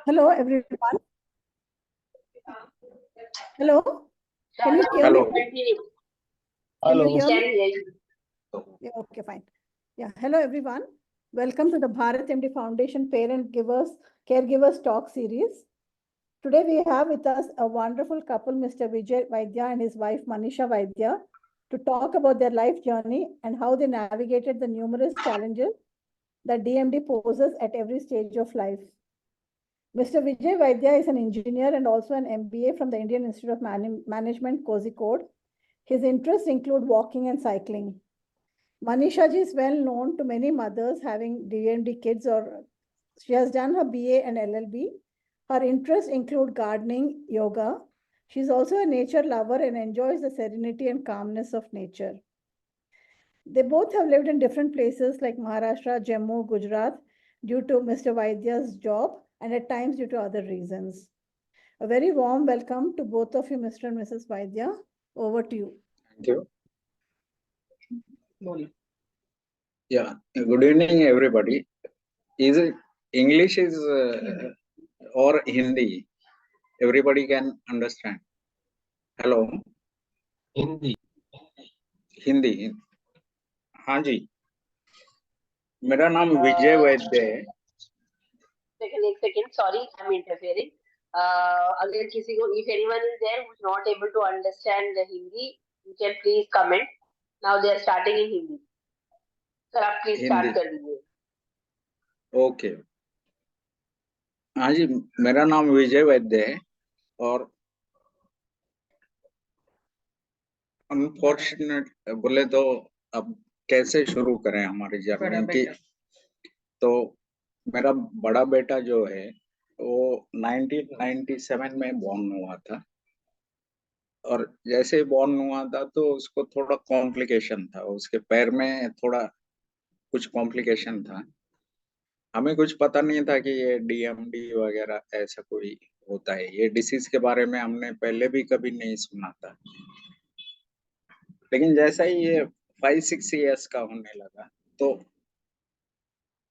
Hello, everyone. Hello. Can you hear Hello. me? Can you hear me? Yeah, okay, fine. Yeah. Hello, everyone. Welcome to the Bharat MD Foundation Caregivers Talk Series. Today we have with us a wonderful couple, Mr. Vijay Vaidya and his wife Manisha Vaidya, to talk about their life journey and how they navigated the numerous challenges that DMD poses at every stage of life. Mr. Vijay Vaidya is an engineer and also an MBA from the Indian Institute of Management, Kozhikode. His interests include walking and cycling. Manisha ji is well known to many mothers having DMD kids, or she has done her BA and LLB. Her interests include gardening, yoga. She is also a nature lover and enjoys the serenity and calmness of nature. They both have lived in different places like Maharashtra, Jammu, Gujarat, due to Mr. Vaidya's job and at times due to other reasons. A very warm welcome to both of you, Mr. and Mrs. Vaidya. Over to you. Thank you. Yeah. Good evening, everybody. Is it English or Hindi? Everybody can understand. Hello. Hindi Hindi. हाँ जी. मेरा नाम विजय वैद्य है. एक second, sorry, I'm interfering. अगर किसी को, if anyone is there who's not able to understand the Hindi, you can please comment. Now they are starting in Hindi. Sir, आप please start कर दीजिए. ओके. हाँ जी, मेरा नाम विजय वैद्य है और अनफॉर्चुनेट बोले तो अब कैसे शुरू करें हमारी जर्नी की. तो मेरा बड़ा बेटा जो है वो 1997 में बॉर्न हुआ था और जैसे ही बॉर्न हुआ था तो उसको थोड़ा कॉम्प्लिकेशन था. उसके पैर में थोड़ा कुछ कॉम्प्लिकेशन था. हमें कुछ पता नहीं था कि ये डीएमडी वगैरह ऐसा कोई होता है. ये डिसीज के बारे में हमने पहले भी कभी नहीं सुना था. लेकिन जैसा ही ये 5-6 इयर्स का होने लगा तो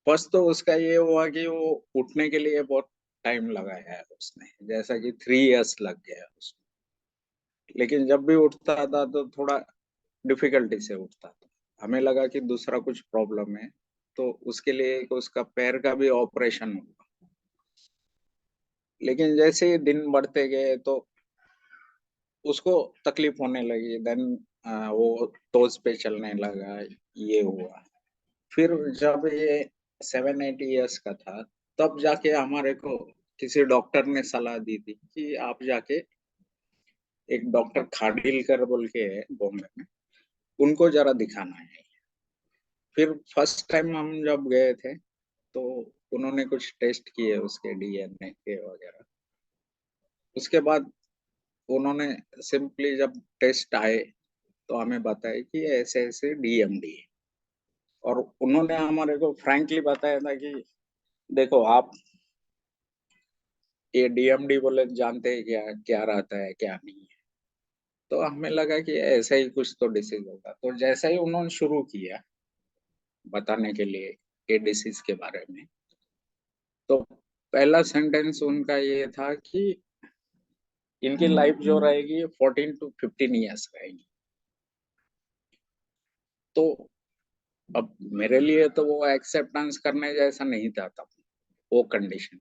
फर्स्ट तो उसका ये हुआ कि वो उठने के लिए बहुत टाइम लगाया है उसने. जैसा कि 3 इयर्स लग गया उसमें. लेकिन जब भी उठता था तो थोड़ा डिफिकल्टी से उठता था. हमें लगा कि दूसरा कुछ प्रॉब्लम है तो उसके लिए उसका पैर का भी ऑपरेशन हुआ. लेकिन जैसे ही दिन बढ़ते गए तो उसको तकलीफ होने लगी. देन वो टोज पे चलने लगा. ये हुआ. फिर जब ये 7-8 इयर्स का था तब जाके हमारे को किसी डॉक्टर ने सलाह दी थी कि आप जाके एक डॉक्टर खाडिलकर बोल के है बॉम्बे में, उनको जरा दिखाना है. फिर फर्स्ट टाइम हम जब गए थे तो उन्होंने कुछ टेस्ट किए उसके डीएनए के वगैरह. उसके बाद उन्होंने सिंपली जब टेस्ट आए तो हमें बताया कि ऐसे ऐसे डीएमडी है. और उन्होंने हमारे को फ्रैंकली बताया था कि देखो आप ये डीएमडी बोले जानते हैं क्या क्या रहता है क्या नहीं है. तो हमें लगा कि ऐसा ही कुछ तो डिसीज होगा. तो जैसा ही उन्होंने शुरू किया बताने के लिए ये डिसीज के बारे में तो पहला सेंटेंस उनका ये था कि इनकी लाइफ जो रहेगी 14 to 15 इयर्स रहेगी. तो अब मेरे लिए तो वो एक्सेप्टेंस करने जैसा नहीं था तब वो कंडीशन.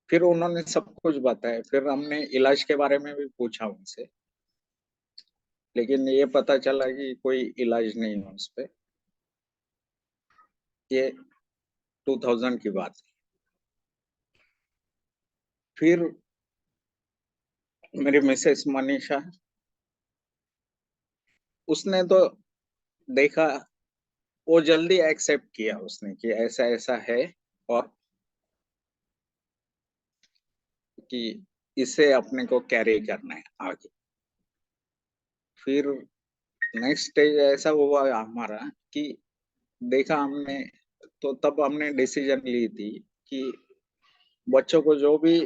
फिर उन्होंने सब कुछ बताया. फिर हमने इलाज के बारे में भी पूछा उनसे. लेकिन ये पता चला कि कोई इलाज नहीं है उस पे. ये 2000 की बात है. फिर मेरी मिसेस मनीषा, उसने तो देखा, वो जल्दी एक्सेप्ट किया उसने कि ऐसा ऐसा है और कि इसे अपने को कैरी करना है आगे. फिर नेक्स्ट स्टेज ऐसा हुआ हमारा कि देखा हमने तो तब हमने डिसीजन ली थी कि बच्चों को जो भी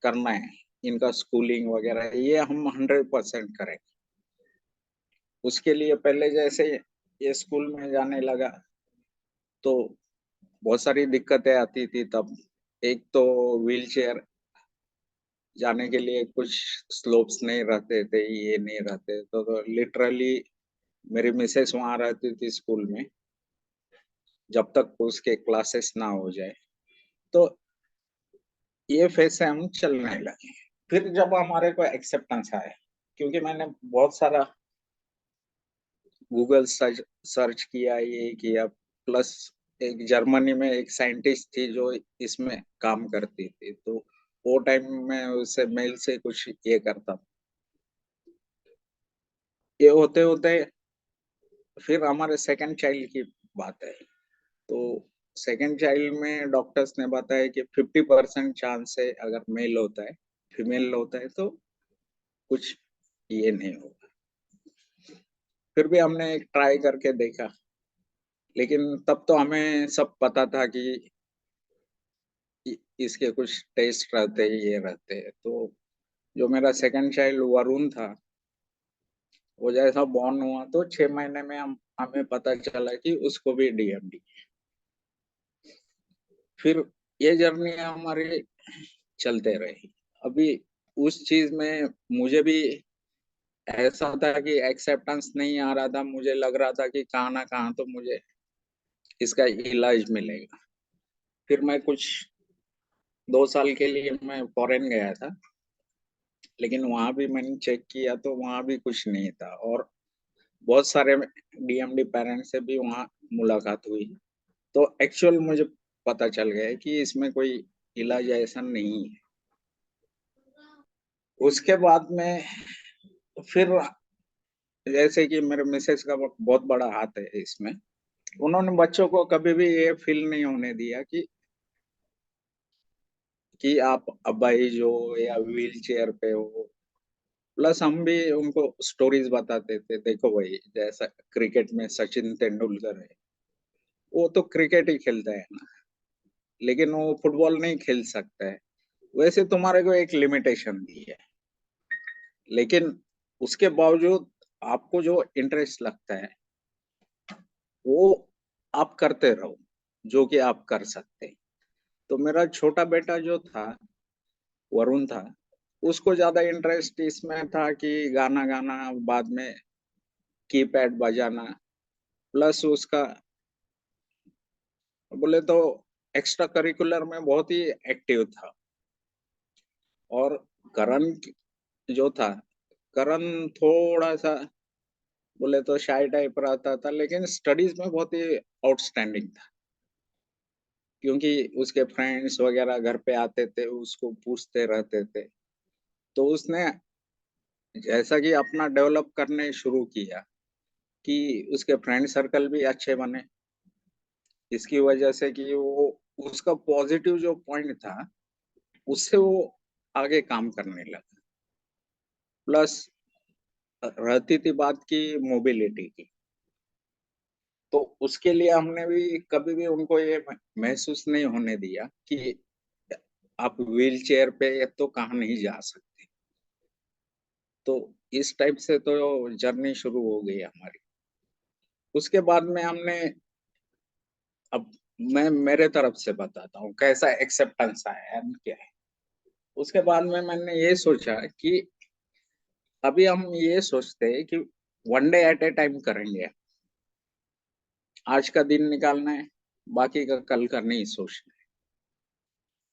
करना है इनका स्कूलिंग वगैरह ये हम 100% करेंगे. उसके लिए पहले जैसे ये स्कूल में जाने लगा तो बहुत सारी दिक्कतें आती थी तब। एक तो व्हील चेयर जाने के लिए कुछ स्लोप्स नहीं रहते थे, ये नहीं रहते तो लिटरली मेरी मिसेस वहां रहती थी स्कूल में, जब तक उसके क्लासेस ना हो जाए। तो ये फेज से हम चलने लगे। फिर जब हमारे को एक्सेप्टेंस आया, क्योंकि मैंने बहुत सारा गूगल सर्च किया, ये किया, प्लस एक जर्मनी में एक साइंटिस्ट थी जो इसमें काम करती थी, तो वो टाइम में उससे मेल से कुछ ये करता था। ये होते होते फिर हमारे सेकंड चाइल्ड की बात है। तो सेकंड चाइल्ड में डॉक्टर्स ने बताया कि 50% चांस है, अगर मेल होता है, फीमेल होता है तो कुछ ये नहीं होगा। फिर भी हमने एक ट्राई करके देखा, लेकिन तब तो हमें सब पता था कि इसके कुछ टेस्ट रहते हैं, ये रहते हैं। तो जो मेरा सेकंड चाइल्ड वरुण था, वो जैसा बॉर्न हुआ तो 6 महीने में हमें पता चला कि उसको भी डीएमडी। फिर ये जर्नी हमारी चलते रही। अभी उस चीज में मुझे भी ऐसा था कि एक्सेप्टेंस नहीं आ रहा था, मुझे लग रहा था कि कहाँ ना कहाँ तो मुझे इसका इलाज मिलेगा। फिर मैं कुछ 2 साल के लिए मैं फॉरेन गया था, लेकिन वहां भी मैंने चेक किया तो वहां भी कुछ नहीं था, और बहुत सारे डीएमडी पेरेंट्स से भी वहां मुलाकात हुई। तो एक्चुअल मुझे पता चल गया है कि इसमें कोई इलाज ऐसा नहीं है। उसके बाद में फिर जैसे कि मेरे मिसेस का बहुत बड़ा हाथ है इसमें, उन्होंने बच्चों को कभी भी ये फील नहीं होने दिया कि आप अपाहिज हो या व्हील चेयर पे हो। प्लस हम भी उनको स्टोरीज बताते थे, देखो भाई जैसा क्रिकेट में सचिन तेंदुलकर है, वो तो क्रिकेट ही खेलता है ना, लेकिन वो फुटबॉल नहीं खेल सकता है। वैसे तुम्हारे को एक लिमिटेशन दी है, लेकिन उसके बावजूद आपको जो इंटरेस्ट लगता है वो आप करते रहो, जो कि आप कर सकते हैं। तो मेरा छोटा बेटा जो था, वरुण था, उसको ज्यादा इंटरेस्ट इसमें था कि गाना गाना, बाद में कीपैड बजाना, प्लस उसका बोले तो एक्स्ट्रा करिकुलर में बहुत ही एक्टिव था। और करण जो था, करण थोड़ा सा बोले तो शाय टाइप रहता था, लेकिन स्टडीज में बहुत ही आउटस्टैंडिंग था, क्योंकि उसके फ्रेंड्स वगैरह घर पे आते थे, उसको पूछते रहते थे। तो उसने जैसा कि अपना डेवलप करने शुरू किया कि उसके फ्रेंड सर्कल भी अच्छे बने, इसकी वजह से कि वो उसका पॉजिटिव जो पॉइंट था उससे वो आगे काम करने लगा। प्लस रहती थी बात की मोबिलिटी की, तो उसके लिए हमने भी कभी भी उनको ये महसूस नहीं होने दिया कि आप व्हील चेयर पे तो कहाँ नहीं जा सकते। तो इस टाइप से तो जर्नी शुरू हो गई हमारी। उसके बाद में हमने, अब मैं मेरे तरफ से बताता हूँ कैसा एक्सेप्टेंस आया है क्या है। उसके बाद में मैंने ये सोचा कि अभी हम ये सोचते हैं कि one day at A time करेंगे, आज का दिन निकालना है, बाकी का कल का नहीं सोचना है।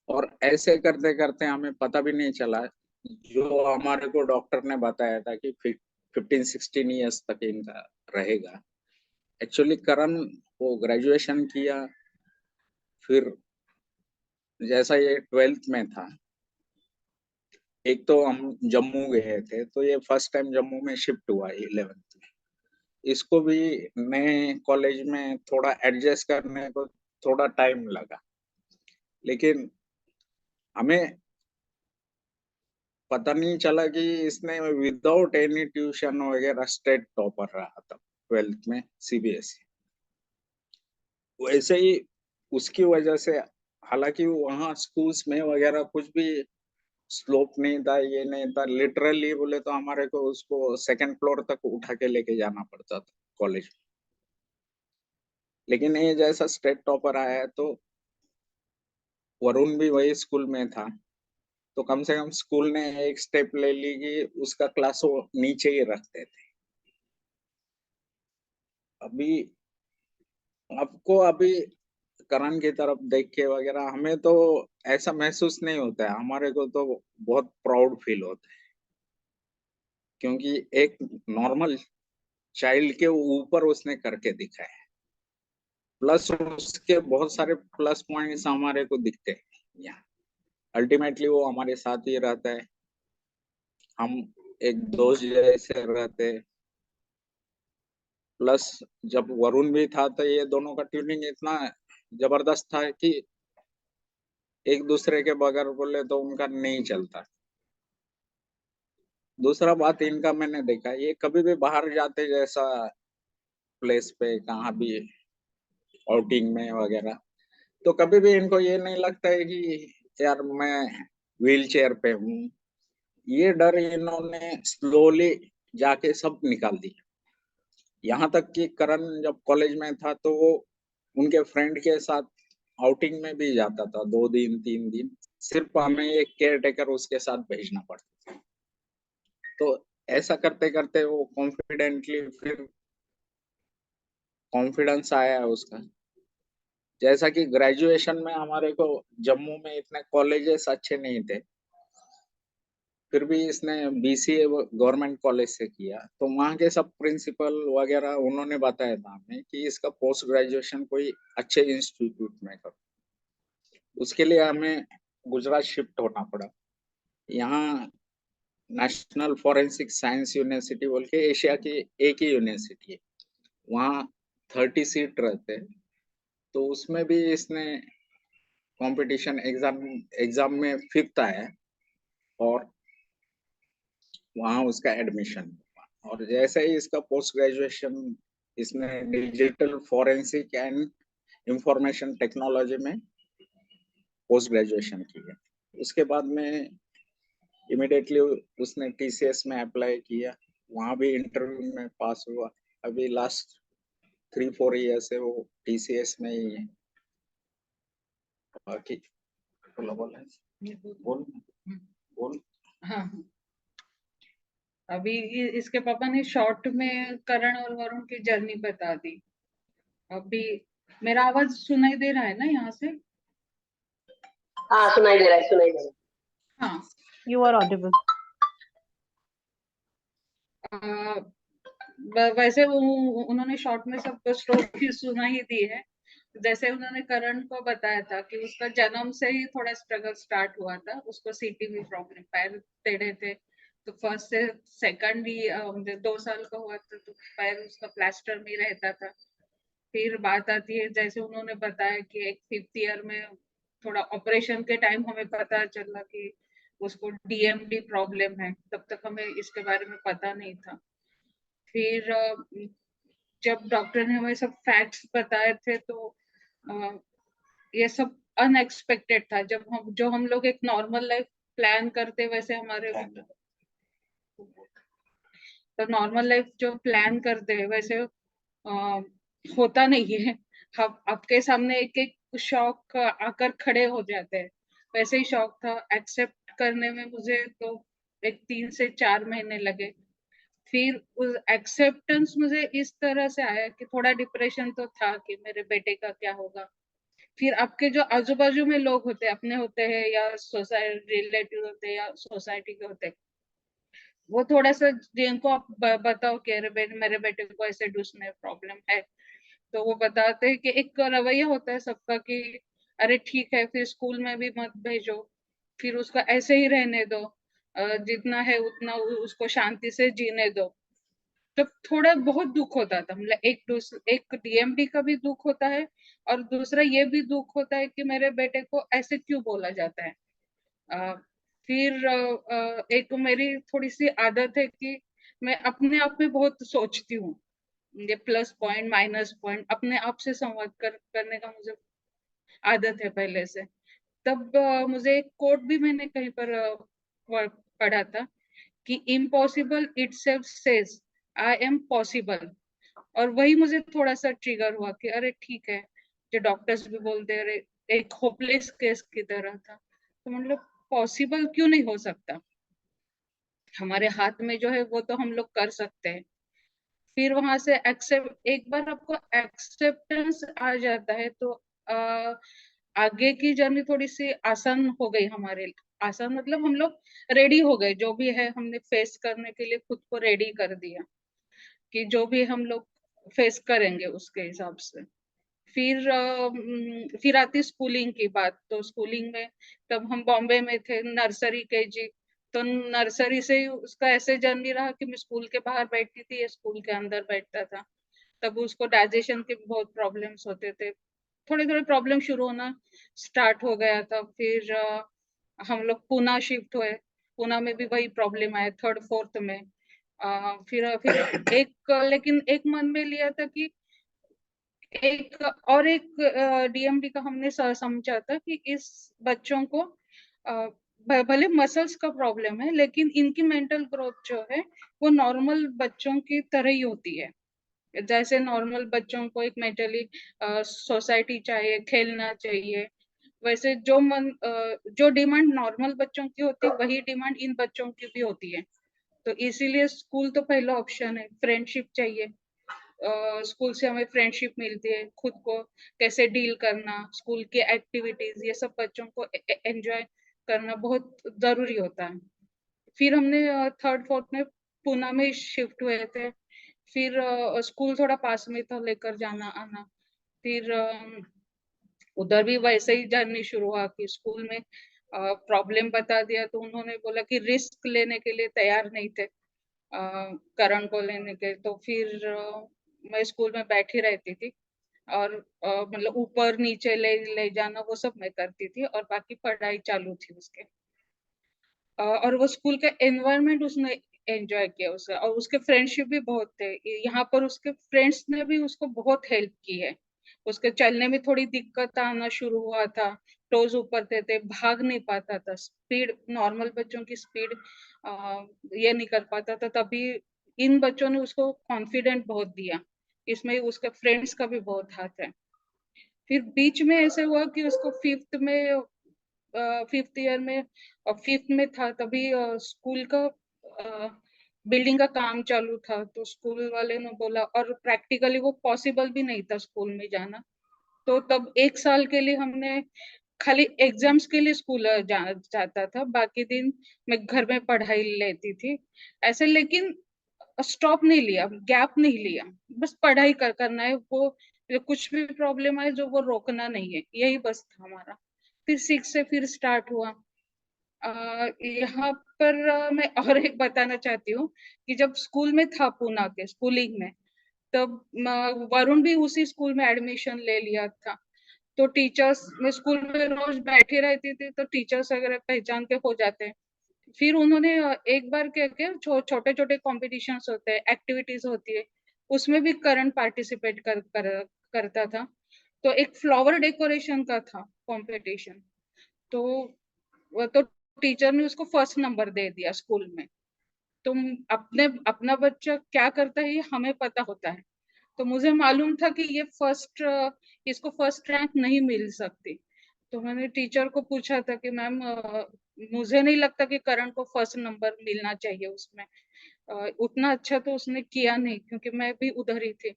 और ऐसे करते करते हमें पता भी नहीं चला, जो हमारे को डॉक्टर ने बताया था कि 15-16 ईयर्स तक इनका रहेगा। एक्चुअली करण वो ग्रेजुएशन किया, फिर जैसा ये 12th में था, एक तो हम जम्मू गए थे, तो ये फर्स्ट टाइम जम्मू में शिफ्ट हुआ 11th में। इसको भी नए कॉलेज में थोड़ा एडजस्ट करने को थोड़ा टाइम लगा, लेकिन हमें पता नहीं चला कि इसने विदाउट एनी ट्यूशन वगैरह स्टेट टॉपर रहा था 12th में सीबीएसई। वैसे ही उसकी वजह से, हालांकि वहाँ स्कूल्स में वगैरह कुछ भी स्लोप नहीं था, ये नहीं था, लिटरली बोले तो हमारे को उसको सेकंड फ्लोर तक उठा के लेके जाना पड़ता था कॉलेज। लेकिन ये जैसा स्टेट टॉपर आया है तो वरुण भी वही स्कूल में था, तो कम से कम स्कूल ने एक स्टेप ले ली कि उसका क्लास वो नीचे ही रखते थे। अभी आपको अभी करण की तरफ देख के वगैरह हमें तो ऐसा महसूस नहीं होता है, हमारे को तो बहुत प्राउड फील होता है, क्योंकि एक नॉर्मल चाइल्ड के ऊपर उसने करके दिखाया है। प्लस उसके बहुत सारे प्लस पॉइंट्स हमारे को दिखते हैं यहाँ। अल्टीमेटली वो हमारे साथ ही रहता है, हम एक दोस्त जैसे रहते हैं। प्लस जब वरुण भी था तो ये दोनों का ट्यूनिंग इतना जबरदस्त था कि एक दूसरे के बगैर बोले तो उनका नहीं चलता। दूसरा बात इनका मैंने देखा, ये कभी भी बाहर जाते जैसा प्लेस पे कहाँ भी आउटिंग में वगैरह, तो कभी भी इनको ये नहीं लगता है कि यार मैं व्हील चेयर पे हूँ। ये डर इन्होंने स्लोली जाके सब निकाल दिया। यहाँ तक कि करण जब कॉलेज में था तो वो उनके फ्रेंड के साथ आउटिंग में भी जाता था, 2 दिन 3 दिन, सिर्फ हमें एक केयर टेकर उसके साथ भेजना पड़ता था। तो ऐसा करते करते वो कॉन्फिडेंटली फिर कॉन्फिडेंस आया है उसका। जैसा कि ग्रेजुएशन में हमारे को जम्मू में इतने कॉलेजेस अच्छे नहीं थे, फिर भी इसने बीसीए गवर्नमेंट कॉलेज से किया, तो वहाँ के सब प्रिंसिपल वगैरह उन्होंने बताया था हमें कि इसका पोस्ट ग्रेजुएशन कोई अच्छे इंस्टीट्यूट में करो। उसके लिए हमें गुजरात शिफ्ट होना पड़ा। यहाँ नेशनल फॉरेंसिक साइंस यूनिवर्सिटी बोल के एशिया की एक ही यूनिवर्सिटी है, वहाँ 30 सीट रहते हैं। तो उसमें भी इसने कंपटीशन एग्जाम में 5th आया और वहाँ उसका एडमिशन हुआ। और जैसे ही इसका पोस्ट ग्रेजुएशन इसने digital forensic and information technology में पोस्ट ग्रेजुएशन किया। उसके बाद में इमिडिएटली उसने टीसीएस में अप्लाई किया, वहाँ भी इंटरव्यू में पास हुआ। अभी लास्ट 3-4 ईयर से वो टीसीएस में ही है। बाकी बोला बोल बोल। हाँ, अभी इसके पापा ने शॉर्ट में करण और वरुण की जर्नी बता दी। अभी मेरा आवाज सुनाई दे रहा है ना यहाँ से? हाँ, सुनाई दे रहा है, सुनाई दे रहा है। हाँ, You are audible. वैसे उन्होंने शॉर्ट में सब स्टोरी सुना ही दी है। जैसे उन्होंने करण को बताया था कि उसका जन्म से ही थोड़ा स्ट्रगल स्टार्ट हुआ था, उसको सीटीबी प्रॉब्लम, पैर टेढ़े थे, तो फर्स्ट से सेकंड ही 2 साल का हुआ था तो पैर उसका प्लास्टर में रहता था। फिर बात आती है, जैसे उन्होंने बताया कि एक 5th ईयर में थोड़ा ऑपरेशन के टाइम हमें पता चला कि उसको डीएमडी प्रॉब्लम है, तब तक हमें इसके बारे में पता नहीं था। फिर जब डॉक्टर ने हमें सब फैक्ट्स बताए थे तो ये सब अनएक्सपेक्टेड था। जब हम लोग एक नॉर्मल लाइफ प्लान करते वैसे हमारे तो नॉर्मल लाइफ जो प्लान करते हैं वैसे होता नहीं है। हम आपके सामने एक एक शौक आकर खड़े हो जाते हैं, वैसे ही शौक था। एक्सेप्ट करने में मुझे तो एक 3 से 4 महीने लगे। फिर उस एक्सेप्टेंस मुझे इस तरह से आया कि थोड़ा डिप्रेशन तो था कि मेरे बेटे का क्या होगा। फिर आपके जो आजू बाजू में लोग होते हैं, अपने होते हैं या सोसाइटी रिलेटिव होते हैं या सोसाइटी के होते हैं, वो थोड़ा सा जिनको आप बताओ कि अरे मेरे बेटे को ऐसे डूस में प्रॉब्लम है, तो वो बताते हैं कि एक रवैया होता है सबका कि अरे ठीक है, फिर स्कूल में भी मत भेजो, फिर उसको ऐसे ही रहने दो, जितना है उतना उसको शांति से जीने दो। तो थोड़ा बहुत दुख होता था, मतलब एक डीएमडी का भी दुख होता है और दूसरा ये भी दुख होता है कि मेरे बेटे को ऐसे क्यों बोला जाता है। फिर एक मेरी थोड़ी सी आदत है कि मैं अपने आप में बहुत सोचती हूँ, ये प्लस पॉइंट माइनस पॉइंट अपने आप से संवाद करने का मुझे आदत है पहले से। तब मुझे एक कोट भी मैंने कहीं पर पढ़ा था कि impossible itself says I am possible. और वही मुझे थोड़ा सा ट्रिगर हुआ कि अरे ठीक है, जो डॉक्टर्स भी बोलते अरे एक होपलेस केस की तरह था, तो मतलब पॉसिबल क्यों नहीं हो सकता, हमारे हाथ में जो है वो तो हम लोग कर सकते हैं। फिर वहां से एक्सेप्ट, एक बार आपको एक्सेप्टेंस आ जाता है तो आगे की जर्नी थोड़ी सी आसान हो गई हमारे लिए। आसान मतलब हम लोग रेडी हो गए, जो भी है हमने फेस करने के लिए खुद को रेडी कर दिया कि जो भी हम लोग फेस करेंगे उसके हिसाब से। फिर आती स्कूलिंग की बात। तो स्कूलिंग में तब हम बॉम्बे में थे, नर्सरी केजी, तो नर्सरी से ही उसका ऐसे जर्नी रहा कि मैं स्कूल के बाहर बैठती थी, ये स्कूल के अंदर बैठता था। तब उसको डाइजेशन के बहुत प्रॉब्लम्स होते थे, थोड़े थोड़े प्रॉब्लम शुरू होना स्टार्ट हो गया था। फिर हम लोग पुणे शिफ्ट हुए, पुणे में भी वही प्रॉब्लम आया थर्ड फोर्थ में। फिर एक लेकिन एक मन में लिया था कि एक और एक डीएमडी का हमने समझा था कि इस बच्चों को भले मसल्स का प्रॉब्लम है लेकिन इनकी मेंटल ग्रोथ जो है वो नॉर्मल बच्चों की तरह ही होती है। जैसे नॉर्मल बच्चों को एक मेंटली सोसाइटी चाहिए, खेलना चाहिए, वैसे जो डिमांड नॉर्मल बच्चों की होती है वही डिमांड इन बच्चों की भी होती है। तो इसीलिए स्कूल तो पहला ऑप्शन है। फ्रेंडशिप चाहिए, स्कूल से हमें फ्रेंडशिप मिलती है, खुद को कैसे डील करना, स्कूल की एक्टिविटीज, ये सब बच्चों को एंजॉय करना बहुत जरूरी होता है। फिर हमने थर्ड फोर्थ में पुणे में शिफ्ट हुए थे। फिर स्कूल थोड़ा पास में था, लेकर जाना आना। फिर उधर भी वैसे ही जर्नी शुरू हुआ कि स्कूल में प्रॉब्लम बता दिया तो उन्होंने बोला कि रिस्क लेने के लिए तैयार नहीं थे करण को लेने के। तो फिर मैं स्कूल में बैठी रहती थी और मतलब ऊपर नीचे ले जाना वो सब मैं करती थी और बाकी पढ़ाई चालू थी उसके। और वो स्कूल का एनवायरनमेंट उसने एंजॉय किया उसे, और उसके फ्रेंडशिप भी बहुत थे यहाँ पर। उसके फ्रेंड्स ने भी उसको बहुत हेल्प की है। उसके चलने में थोड़ी दिक्कत आना शुरू हुआ था, टोज ऊपर थे, भाग नहीं पाता था, स्पीड नॉर्मल बच्चों की स्पीड ये नहीं कर पाता था। तभी इन बच्चों ने उसको कॉन्फिडेंट बहुत दिया, इसमें उसके फ्रेंड्स का भी बहुत हाथ है। फिर बीच में ऐसे हुआ कि उसको फिफ्थ ईयर में और फिफ्थ में था तभी स्कूल का बिल्डिंग का काम चालू था। तो स्कूल वाले ने बोला, और प्रैक्टिकली वो पॉसिबल भी नहीं था स्कूल में जाना। तो तब एक साल के लिए हमने खाली एग्जाम्स के लिए स्कूल जाता था, बाकी दिन मैं घर में पढ़ाई लेती थी ऐसे। लेकिन स्टॉप नहीं लिया, गैप नहीं लिया, बस पढ़ाई करना है। वो कुछ भी प्रॉब्लम आए जो वो रोकना नहीं है, यही बस था हमारा। फिर सिक्स से फिर स्टार्ट हुआ। यहाँ पर मैं और एक बताना चाहती हूँ कि जब स्कूल में था पुणे के स्कूलिंग में, तब वरुण भी उसी स्कूल में एडमिशन ले लिया था। तो टीचर्स, मैं स्कूल में रोज बैठी रहती थी तो टीचर्स वगैरह पहचान के हो जाते हैं। फिर उन्होंने एक बार क्या किया, छोटे छोटे कॉम्पिटिशन्स होते हैं, एक्टिविटीज होती है, उसमें भी करण पार्टिसिपेट करता था। तो एक फ्लावर डेकोरेशन का था कंपटीशन। तो टीचर ने उसको फर्स्ट नंबर दे दिया स्कूल में। तुम अपना बच्चा क्या करता है ये हमें पता होता है। तो मुझे मालूम था कि इसको फर्स्ट रैंक नहीं मिल सकती। तो मैंने टीचर को पूछा था कि मैम मुझे नहीं लगता कि करण को फर्स्ट नंबर मिलना चाहिए उसमें। उतना अच्छा तो उसने किया नहीं, क्योंकि मैं भी उधर ही थी।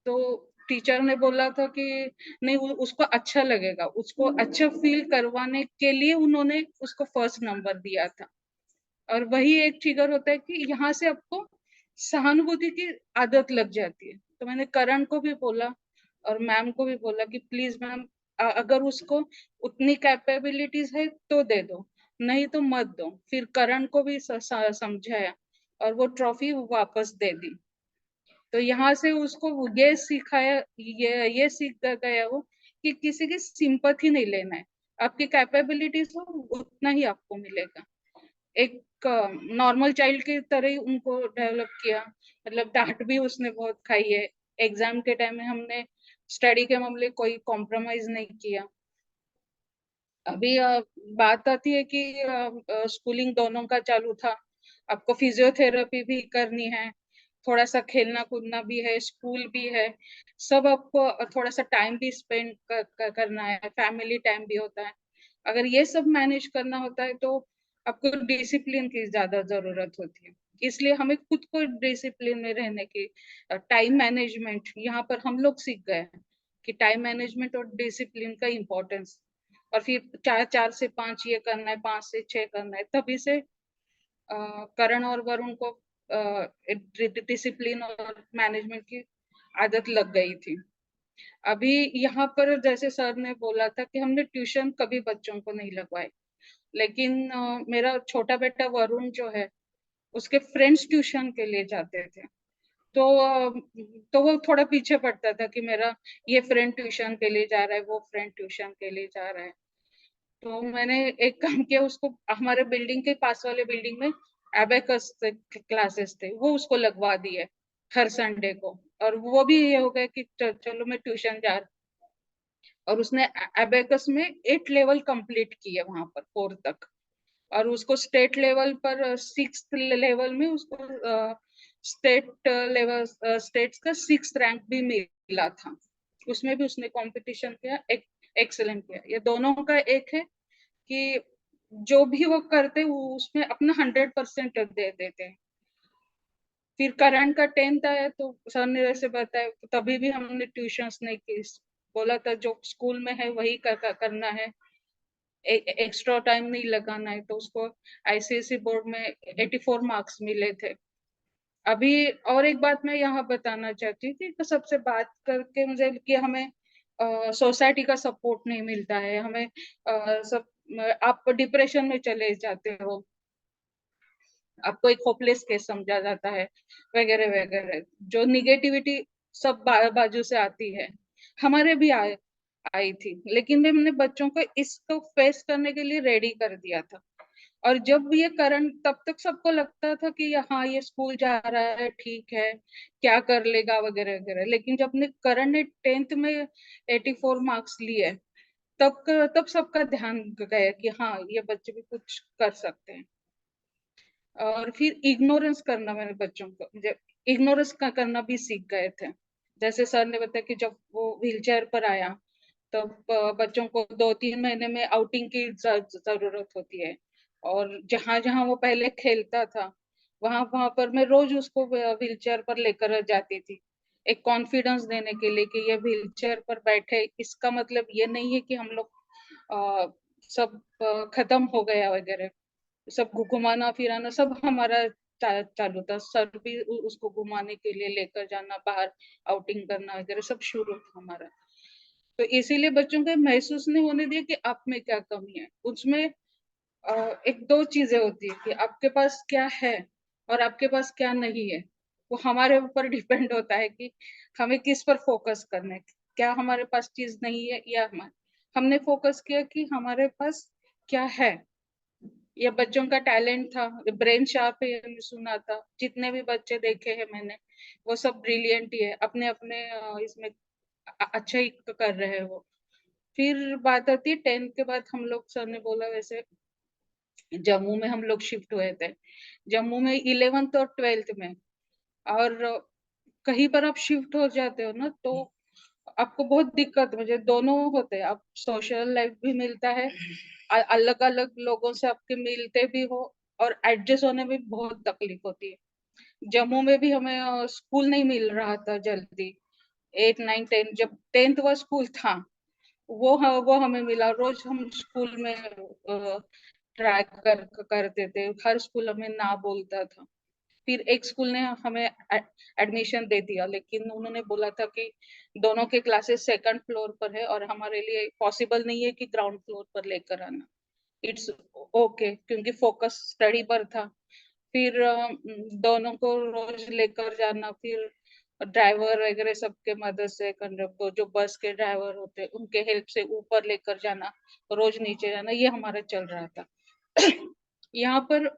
तो टीचर ने बोला था कि नहीं, उसको अच्छा लगेगा, उसको अच्छा फील करवाने के लिए उन्होंने उसको फर्स्ट नंबर दिया था। और वही एक ट्रिगर होता है कि यहाँ से आपको सहानुभूति की आदत लग जाती है। तो मैंने करण को भी बोला और मैम को भी बोला कि प्लीज मैम, अगर उसको उतनी कैपेबिलिटीज है तो दे दो, नहीं तो मत दो। फिर करण को भी समझाया और वो ट्रॉफी वापस दे दी। तो यहाँ से उसको ये सिखाया, ये सीख गया वो कि किसी की सिंपैथी नहीं लेना है, आपकी कैपेबिलिटीज हो उतना ही आपको मिलेगा। एक नॉर्मल चाइल्ड की तरह ही उनको डेवलप किया। मतलब डांट भी उसने बहुत खाई है। एग्जाम के टाइम में हमने स्टडी के मामले कोई कॉम्प्रोमाइज नहीं किया। अभी बात आती है कि स्कूलिंग दोनों का चालू था, आपको फिजियोथेरेपी भी करनी है, थोड़ा सा खेलना कूदना भी है, स्कूल भी है, सब आपको थोड़ा सा टाइम भी स्पेंड करना है, फैमिली टाइम भी होता है। अगर ये सब मैनेज करना होता है तो आपको डिसिप्लिन की ज्यादा जरूरत होती है। इसलिए हमें खुद को डिसिप्लिन में रहने की, टाइम मैनेजमेंट यहाँ पर हम लोग सीख गए हैं कि टाइम मैनेजमेंट और डिसिप्लिन का इम्पोर्टेंस। और फिर 4 से 5 ये करना है, 5 से 6 करना है। तभी से करण और वरुण को डिसिप्लिन और मैनेजमेंट की आदत लग गई थी। अभी यहाँ पर जैसे सर ने बोला था कि हमने ट्यूशन कभी बच्चों को नहीं लगवाए, लेकिन मेरा छोटा बेटा वरुण जो है, उसके फ्रेंड्स ट्यूशन के लिए जाते थे, तो वो थोड़ा पीछे पड़ता था कि मेरा ये फ्रेंड ट्यूशन के लिए जा रहा है, वो फ्रेंड ट्यूशन के लिए जा रहा है। तो मैंने एक काम किया, उसको हमारे बिल्डिंग के पास वाले बिल्डिंग में एबेकस क्लासेस थे, वो उसको लगवा दिए हर संडे को। और वो भी ये हो गया कि चलो मैं ट्यूशन जा रहा। और उसने एबेकस में 8 लेवल कंप्लीट किए वहां पर 4 तक। और उसको स्टेट लेवल पर 6th लेवल में उसको स्टेट लेवल स्टेट्स का 6th रैंक भी मिला था। उसमें भी उसने कंपटीशन किया, एक्सेलेंट किया। ये दोनों का एक है कि जो भी वो करते वो उसमें अपना 100% दे देते हैं। फिर करंट का 10th आया तो सर ने वैसे बताया, तभी भी हमने ट्यूशंस नहीं की, बोला था जो स्कूल में है वही करना है, एक्स्ट्रा टाइम नहीं लगाना है। तो उसको आईसीएसई बोर्ड में 84 मार्क्स मिले थे। अभी और एक बात मैं यहाँ बताना चाहती थी, तो सबसे बात करके मुझे कि हमें सोसाइटी का सपोर्ट नहीं मिलता है, हमें सब आप डिप्रेशन में चले जाते हो, आपको एक होपलेस केस समझा जाता है, वगैरह वगैरह। जो निगेटिविटी सब बाजू से आती है, हमारे भी आई थी, लेकिन हमने बच्चों को इसको फेस करने के लिए रेडी कर दिया था। और जब ये करण, तब तक सबको लगता था कि हाँ ये स्कूल जा रहा है, ठीक है, क्या कर लेगा वगैरह वगैरह। लेकिन जब ने करण ने 10th में 84 मार्क्स लिए, तब सबका ध्यान गया कि हाँ ये बच्चे भी कुछ कर सकते हैं। और फिर इग्नोरेंस करना, मैंने बच्चों को मुझे इग्नोरेंस करना भी सीख गए थे। जैसे सर ने बताया कि जब वो व्हीलचेयर पर आया, तो बच्चों को 2-3 महीने में आउटिंग की जरूरत होती है। और जहां जहां वो पहले खेलता था, वहां वहां पर मैं रोज उसको व्हीलचेयर पर लेकर जाती थी, एक कॉन्फिडेंस देने के लिए कि ये व्हीलचेयर पर बैठे, इसका मतलब ये नहीं है कि हम लोग सब खत्म हो गया वगैरह। सब घुमाना फिराना सब हमारा चालू था। सर भी उसको घुमाने के लिए लेकर जाना, बाहर आउटिंग करना वगैरह सब शुरू था हमारा। तो इसीलिए बच्चों को महसूस नहीं होने दिया कि आप में क्या कमी है। उसमें एक 2 चीजें होती है कि आपके पास क्या है और आपके पास क्या नहीं है। वो हमारे ऊपर डिपेंड होता है कि हमें किस पर फोकस करना है। क्या हमारे पास चीज नहीं है, या हमने फोकस किया कि हमारे पास क्या है। ये बच्चों का टैलेंट था, ब्रेन शार्प है, हमने सुना था। जितने भी बच्चे देखे हैं मैंने, वो सब ब्रिलियंट ही है, अपने अपने इसमें अच्छा ही कर रहे हैं वो। फिर बात आती है 10th के बाद, हम लोग, सर ने बोला वैसे जम्मू में हम लोग शिफ्ट हुए थे। जम्मू में 11th और 12th में, और कहीं पर आप शिफ्ट हो जाते हो ना, तो आपको बहुत दिक्कत, मुझे दोनों होते हैं। आप सोशल लाइफ भी मिलता है, अलग अलग लोगों से आपके मिलते भी हो, और एडजस्ट होने में बहुत तकलीफ होती है। जम्मू में भी हमें स्कूल नहीं मिल रहा था जल्दी। 8, 9, 10, जब 10th वो स्कूल था, वो हमें मिला। रोज हम स्कूल में ट्राई करते थे, हर स्कूल हमें ना बोलता था। फिर एक स्कूल ने हमें एडमिशन दे दिया, लेकिन उन्होंने बोला था कि दोनों के क्लासेस 2nd फ्लोर पर है और हमारे लिए पॉसिबल नहीं है कि ग्राउंड फ्लोर पर लेकर आना। इट्स ओके, क्योंकि फोकस स्टडी पर था। फिर दोनों को रोज लेकर जाना, फिर ड्राइवर वगैरह सबके मदद से, कंडक्टर जो बस के ड्राइवर होते उनके हेल्प से ऊपर लेकर जाना, रोज नीचे जाना, ये हमारा चल रहा था। यहाँ पर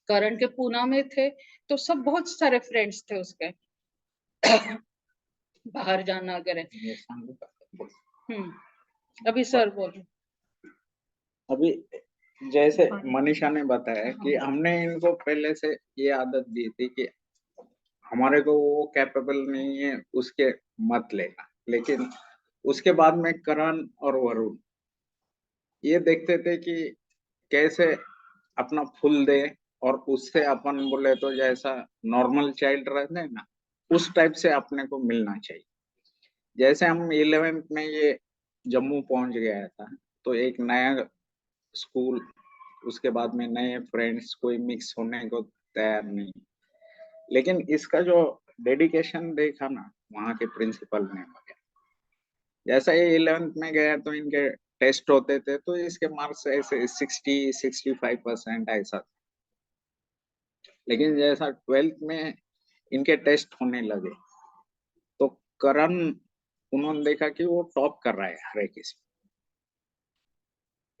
करण के पूना में थे, तो सब बहुत सारे फ्रेंड्स थे उसके, बाहर जाना वगैरह। अभी सर बोल। अभी जैसे मनीषा ने बताया कि हमने इनको पहले से ये आदत दी थी कि हमारे को वो कैपेबल नहीं है उसके मत लेना। लेकिन उसके बाद में करण और वरुण ये देखते थे कि कैसे अपना फुल दे, और उससे अपन बोले तो जैसा नॉर्मल चाइल्ड रहते हैं ना, उस टाइप से अपने को मिलना चाहिए। जैसे हम 11th में ये जम्मू पहुंच गया था, तो एक नया स्कूल, उसके बाद में नए फ्रेंड्स, कोई मिक्स होने को तैयार नहीं। लेकिन इसका जो डेडिकेशन देखा ना वहाँ के प्रिंसिपल ने वगैरह, जैसा ये 11th में गया तो इनके टेस्ट होते थे, तो इसके मार्क्स ऐसे 60-65% ऐसा था। लेकिन जैसा 12th में इनके टेस्ट होने लगे, तो करण उन्होंने देखा कि वो टॉप कर रहा है हर एक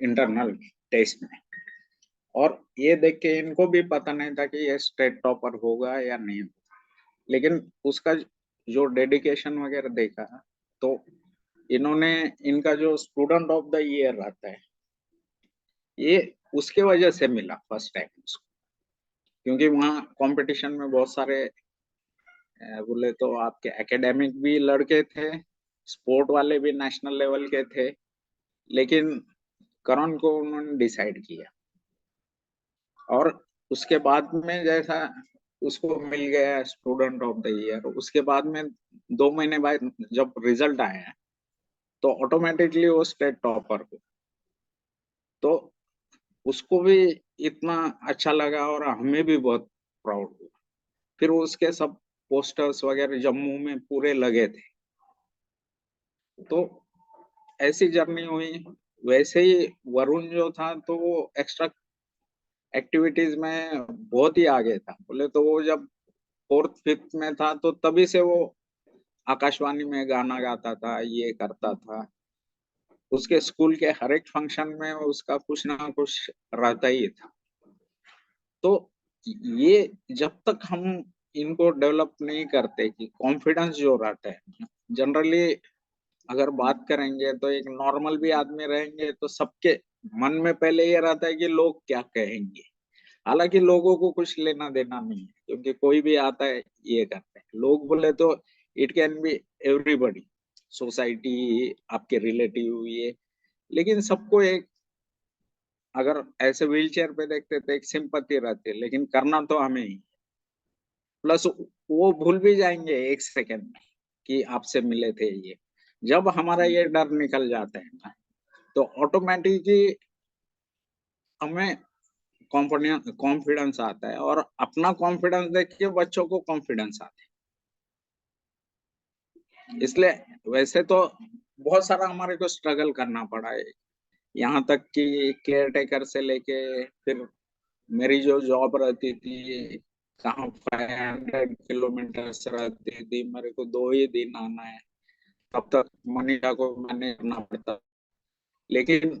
इंटरनल टेस्ट में, और ये देख के इनको भी पता नहीं था कि ये स्टेट टॉपर होगा या नहीं होगा। लेकिन उसका जो डेडिकेशन वगैरह देखा, तो इन्होंने इनका जो स्टूडेंट ऑफ द ईयर रहता है, ये उसके वजह से मिला फर्स्ट टाइम उसको, क्योंकि वहाँ कंपटीशन में बहुत सारे बोले तो आपके एकेडमिक भी लड़के थे, स्पोर्ट वाले भी नेशनल लेवल के थे। लेकिन करण को उन्होंने डिसाइड किया, और उसके बाद में जैसा उसको मिल गया स्टूडेंट ऑफ द ईयर, उसके बाद में 2 महीने बाद जब रिजल्ट आया, तो ऑटोमेटिकली वो स्टेट टॉपर हो। तो उसको भी इतना अच्छा लगा और हमें भी बहुत प्राउड हुआ। फिर उसके सब पोस्टर्स वगैरह जम्मू में पूरे लगे थे। तो ऐसी जर्नी हुई। वैसे ही वरुण जो था, तो वो एक्स्ट्रा एक्टिविटीज में बहुत ही आगे था। बोले तो वो जब 4th-5th में था, तो तभी से वो आकाशवाणी में गाना गाता था, ये करता था। उसके स्कूल के हर एक फंक्शन में उसका कुछ ना कुछ रहता ही था। तो ये जब तक हम इनको डेवलप नहीं करते कि कॉन्फिडेंस जो रहता है, जनरली अगर बात करेंगे तो एक नॉर्मल भी आदमी रहेंगे तो सबके मन में पहले ये रहता है कि लोग क्या कहेंगे। हालांकि लोगों को कुछ लेना देना नहीं है, क्योंकि कोई भी आता है ये करते हैं। लोग बोले तो it can be everybody, society, आपके रिलेटिव, ये। लेकिन सबको एक, अगर ऐसे व्हील चेयर पे देखते तो एक सिंपत्ति रहती है, लेकिन करना तो हमें ही। प्लस वो भूल भी जाएंगे 1 सेकंड में कि आपसे मिले थे ये। जब हमारा ये डर निकल जाता है ना, तो ऑटोमेटिकली हमें कॉन्फिडेंस आता है, और अपना कॉन्फिडेंस देख के बच्चों को कॉन्फिडेंस आता है। इसलिए वैसे तो बहुत सारा हमारे को स्ट्रगल करना पड़ा है, यहाँ तक कि केयर टेकर से लेके, फिर मेरी जो जॉब रहती थी कहाँ 500 किलोमीटर रहती थी, मेरे को 2 ही दिन आना है, तब तक मनीषा को मैनेज करना पड़ता। लेकिन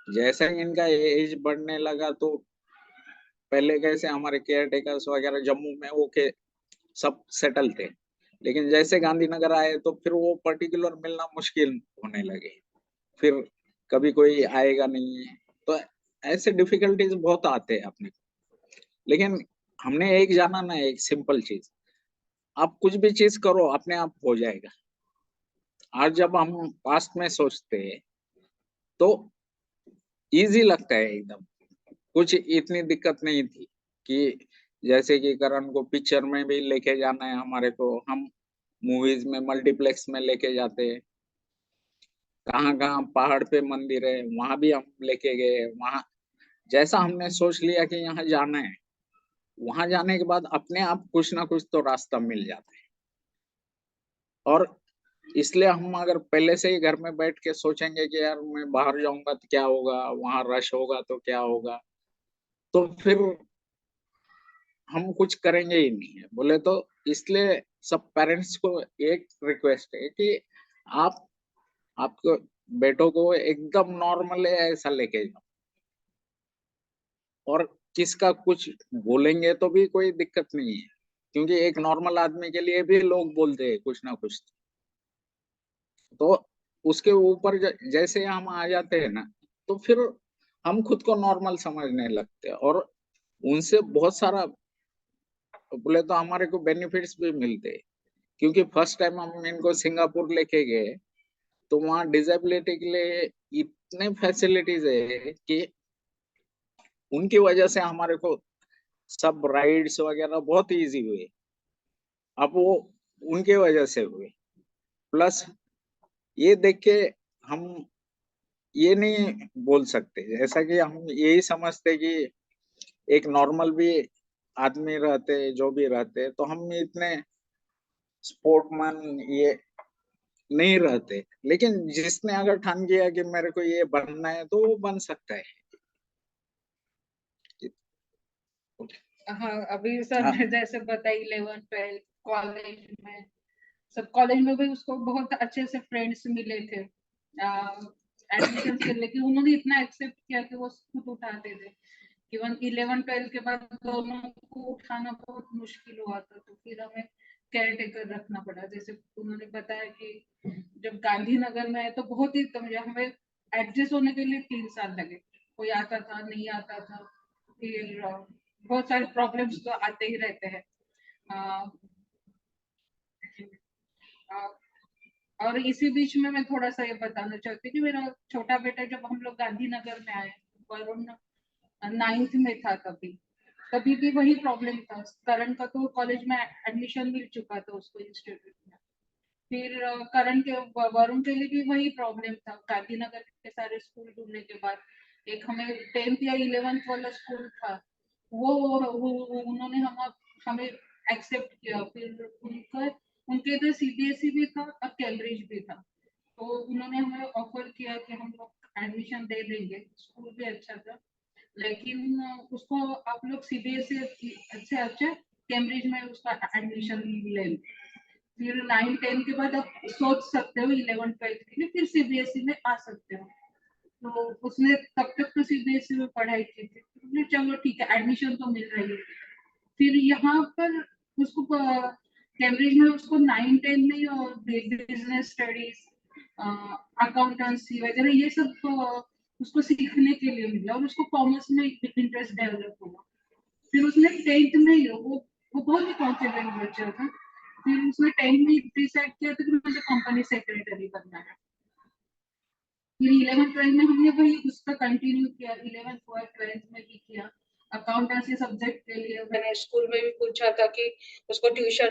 जैसे ही इनका एज बढ़ने लगा, तो पहले कैसे हमारे केयर टेकर्स वगैरह जम्मू में वो के सब सेटल थे, लेकिन जैसे गांधीनगर आए तो फिर वो पर्टिकुलर मिलना मुश्किल होने लगे। फिर कभी कोई आएगा नहीं, तो ऐसे डिफिकल्टीज बहुत आते हैं अपने को। लेकिन हमने एक जाना ना, एक सिंपल चीज, आप कुछ भी चीज करो अपने आप हो जाएगा। आज जब हम पास्ट में सोचते हैं तो इजी लगता है एकदम, कुछ इतनी दिक्कत नहीं थी कि जैसे कि करण को पिक्चर में भी लेके जाना है, हमारे को हम मूवीज में मल्टीप्लेक्स में लेके जाते हैं, कहाँ कहाँ पहाड़ पे मंदिर है वहां भी हम लेके गए। वहां जैसा हमने सोच लिया कि यहाँ जाना है, वहां जाने के बाद अपने आप कुछ ना कुछ तो रास्ता मिल जाता है। और इसलिए हम अगर पहले से ही घर में बैठ के सोचेंगे कि यार मैं बाहर जाऊंगा तो क्या होगा, वहां रश होगा तो क्या होगा, तो फिर हम कुछ करेंगे ही नहीं है। बोले तो इसलिए सब पेरेंट्स को एक रिक्वेस्ट है कि आप आपको बेटों को एकदम नॉर्मल है ऐसा लेके जाओ, और किसका कुछ बोलेंगे तो भी कोई दिक्कत नहीं है, क्योंकि एक नॉर्मल आदमी के लिए भी लोग बोलते हैं कुछ ना कुछ। तो उसके ऊपर जैसे हम आ जाते हैं ना, तो फिर हम खुद को नॉर्मल समझने लगते हैं, और उनसे बहुत सारा बोले तो हमारे को बेनिफिट्स भी मिलते, क्योंकि फर्स्ट टाइम हम इनको सिंगापुर लेके गए तो वहाँ डिसेबिलिटी के लिए इतने फैसिलिटीज है कि उनकी वजह से हमारे को सब राइड्स वगैरह बहुत इजी हुए। अब वो उनके वजह से हुए, प्लस ये देख के हम ये नहीं बोल सकते, जैसा कि हम यही समझते कि एक नॉर्मल भी आदमी रहते जो भी रहते तो हम इतने स्पोर्टमैन ये नहीं रहते, लेकिन जिसने अगर ठान किया कि मेरे को ये बनना है तो वो बन सकता है। हाँ, अभी सर हाँ। ने जैसे बताई 11 12 कॉलेज में, सब कॉलेज में भी उसको बहुत अच्छे से फ्रेंड्स मिले थे एडमिशन के, लेकिन उन्होंने इतना एक्सेप्ट किया कि वो खुद उठाते थे। इवन 11 12 के बाद दोनों को उठाना बहुत मुश्किल हुआ था, तो फिर हमें केयर टेकर रखना पड़ा। जैसे उन्होंने बताया कि जब गांधीनगर में है तो बहुत ही समझे हमें एडजस्ट होने के लिए 3 साल लगे, कोई आता था नहीं आता था, फिर बहुत सारे प्रॉब्लम्स तो आते ही रहते हैं। और इसी बीच में मैं थोड़ा सा ये बताना चाहती हूँ कि मेरा छोटा बेटा जब हम लोग गांधीनगर में आए, वरुण 9th में था, तभी भी वही प्रॉब्लम था। करण का तो कॉलेज में एडमिशन मिल चुका था उसको इंस्टीट्यूट में, फिर करण के वरुण के लिए भी वही प्रॉब्लम था। गांधीनगर के सारे स्कूल ढूंढने के बाद एक हमें 10th या 11th वाला स्कूल था, वो उन्होंने हमें एक्सेप्ट किया। फिर उनके इधर सीबीएसई भी था और कैम्ब्रिज भी था, तो उन्होंने हमें ऑफर किया कि हम लोग एडमिशन दे देंगे। स्कूल भी अच्छा था, लेकिन उसको आप लोग सीबीएसई से अच्छा कैम्ब्रिज में उसका एडमिशन ले लो। फिर 9 10 के बाद आप सोच सकते हो 11 12 के लिए फिर सीबीएसई में आ सकते हो। तो उसने तब तक तो सीबीएसई में पढ़ाई की थी, तो चलो ठीक है एडमिशन तो मिल रही है। फिर यहाँ पर उसको कैम्ब्रिज में उसको 9 10 में बिजनेस स्टडीज, अकाउंटेंसी वगैरह ये सब उसको सीखने के लिए मिला और उसको कॉमर्स में इंटरेस्ट डेवलप हुआ। फिर उसने 10th में ही वो बहुत ही कॉन्फिडेंट बच्चा था, फिर उसने 10th में डिसाइड किया था कि मुझे कंपनी सेक्रेटरी बनना है। फिर 11 12 में हमने वही उसका कंटिन्यू किया, 11 12 में भी किया। अकाउंटेंसी सब्जेक्ट के लिए मैंने स्कूल में भी पूछा था कि उसको ट्यूशन,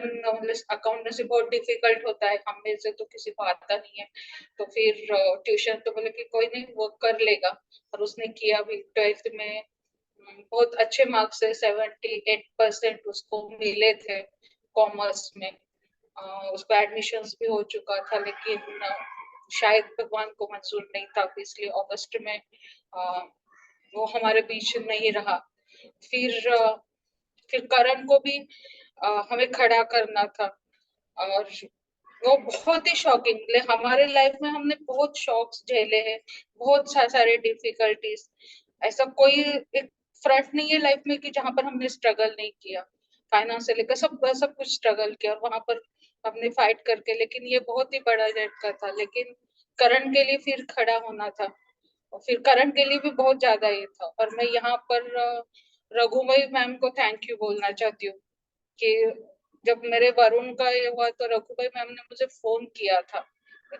अकाउंटेंसी बहुत डिफिकल्ट होता है, हम में से तो किसी को आता नहीं है, तो फिर ट्यूशन तो बोले कि कोई नहीं वो कर लेगा, और उसने किया भी। 12th में बहुत अच्छे मार्क्स से 78% उसको मिले थे कॉमर्स में। उसका एडमिशंस भी हो चुका था, लेकिन शायद भगवान को मंजूर नहीं था, इसलिए अगस्त में वो हमारे बीच नहीं रहा। फिर करण को भी हमें खड़ा करना था, और वो बहुत ही शॉकिंग। हमारे लाइफ में हमने बहुत शॉक्स झेले हैं, बहुत सारे डिफिकल्टीज। ऐसा कोई एक फ्रंट नहीं है लाइफ में कि जहां पर हमने स्ट्रगल नहीं किया। फाइनेंस से लेकर सब कुछ स्ट्रगल किया, और वहां पर हमने फाइट करके, लेकिन ये बहुत ही बड़ा झटका था। लेकिन करण के लिए फिर खड़ा होना था, और फिर करण के लिए भी बहुत ज्यादा ये था। और मैं यहाँ पर रघुमई मैम को थैंक यू बोलना चाहती हूँ कि जब मेरे वरुण का ये हुआ तो रघुभाई मैम ने मुझे फोन किया था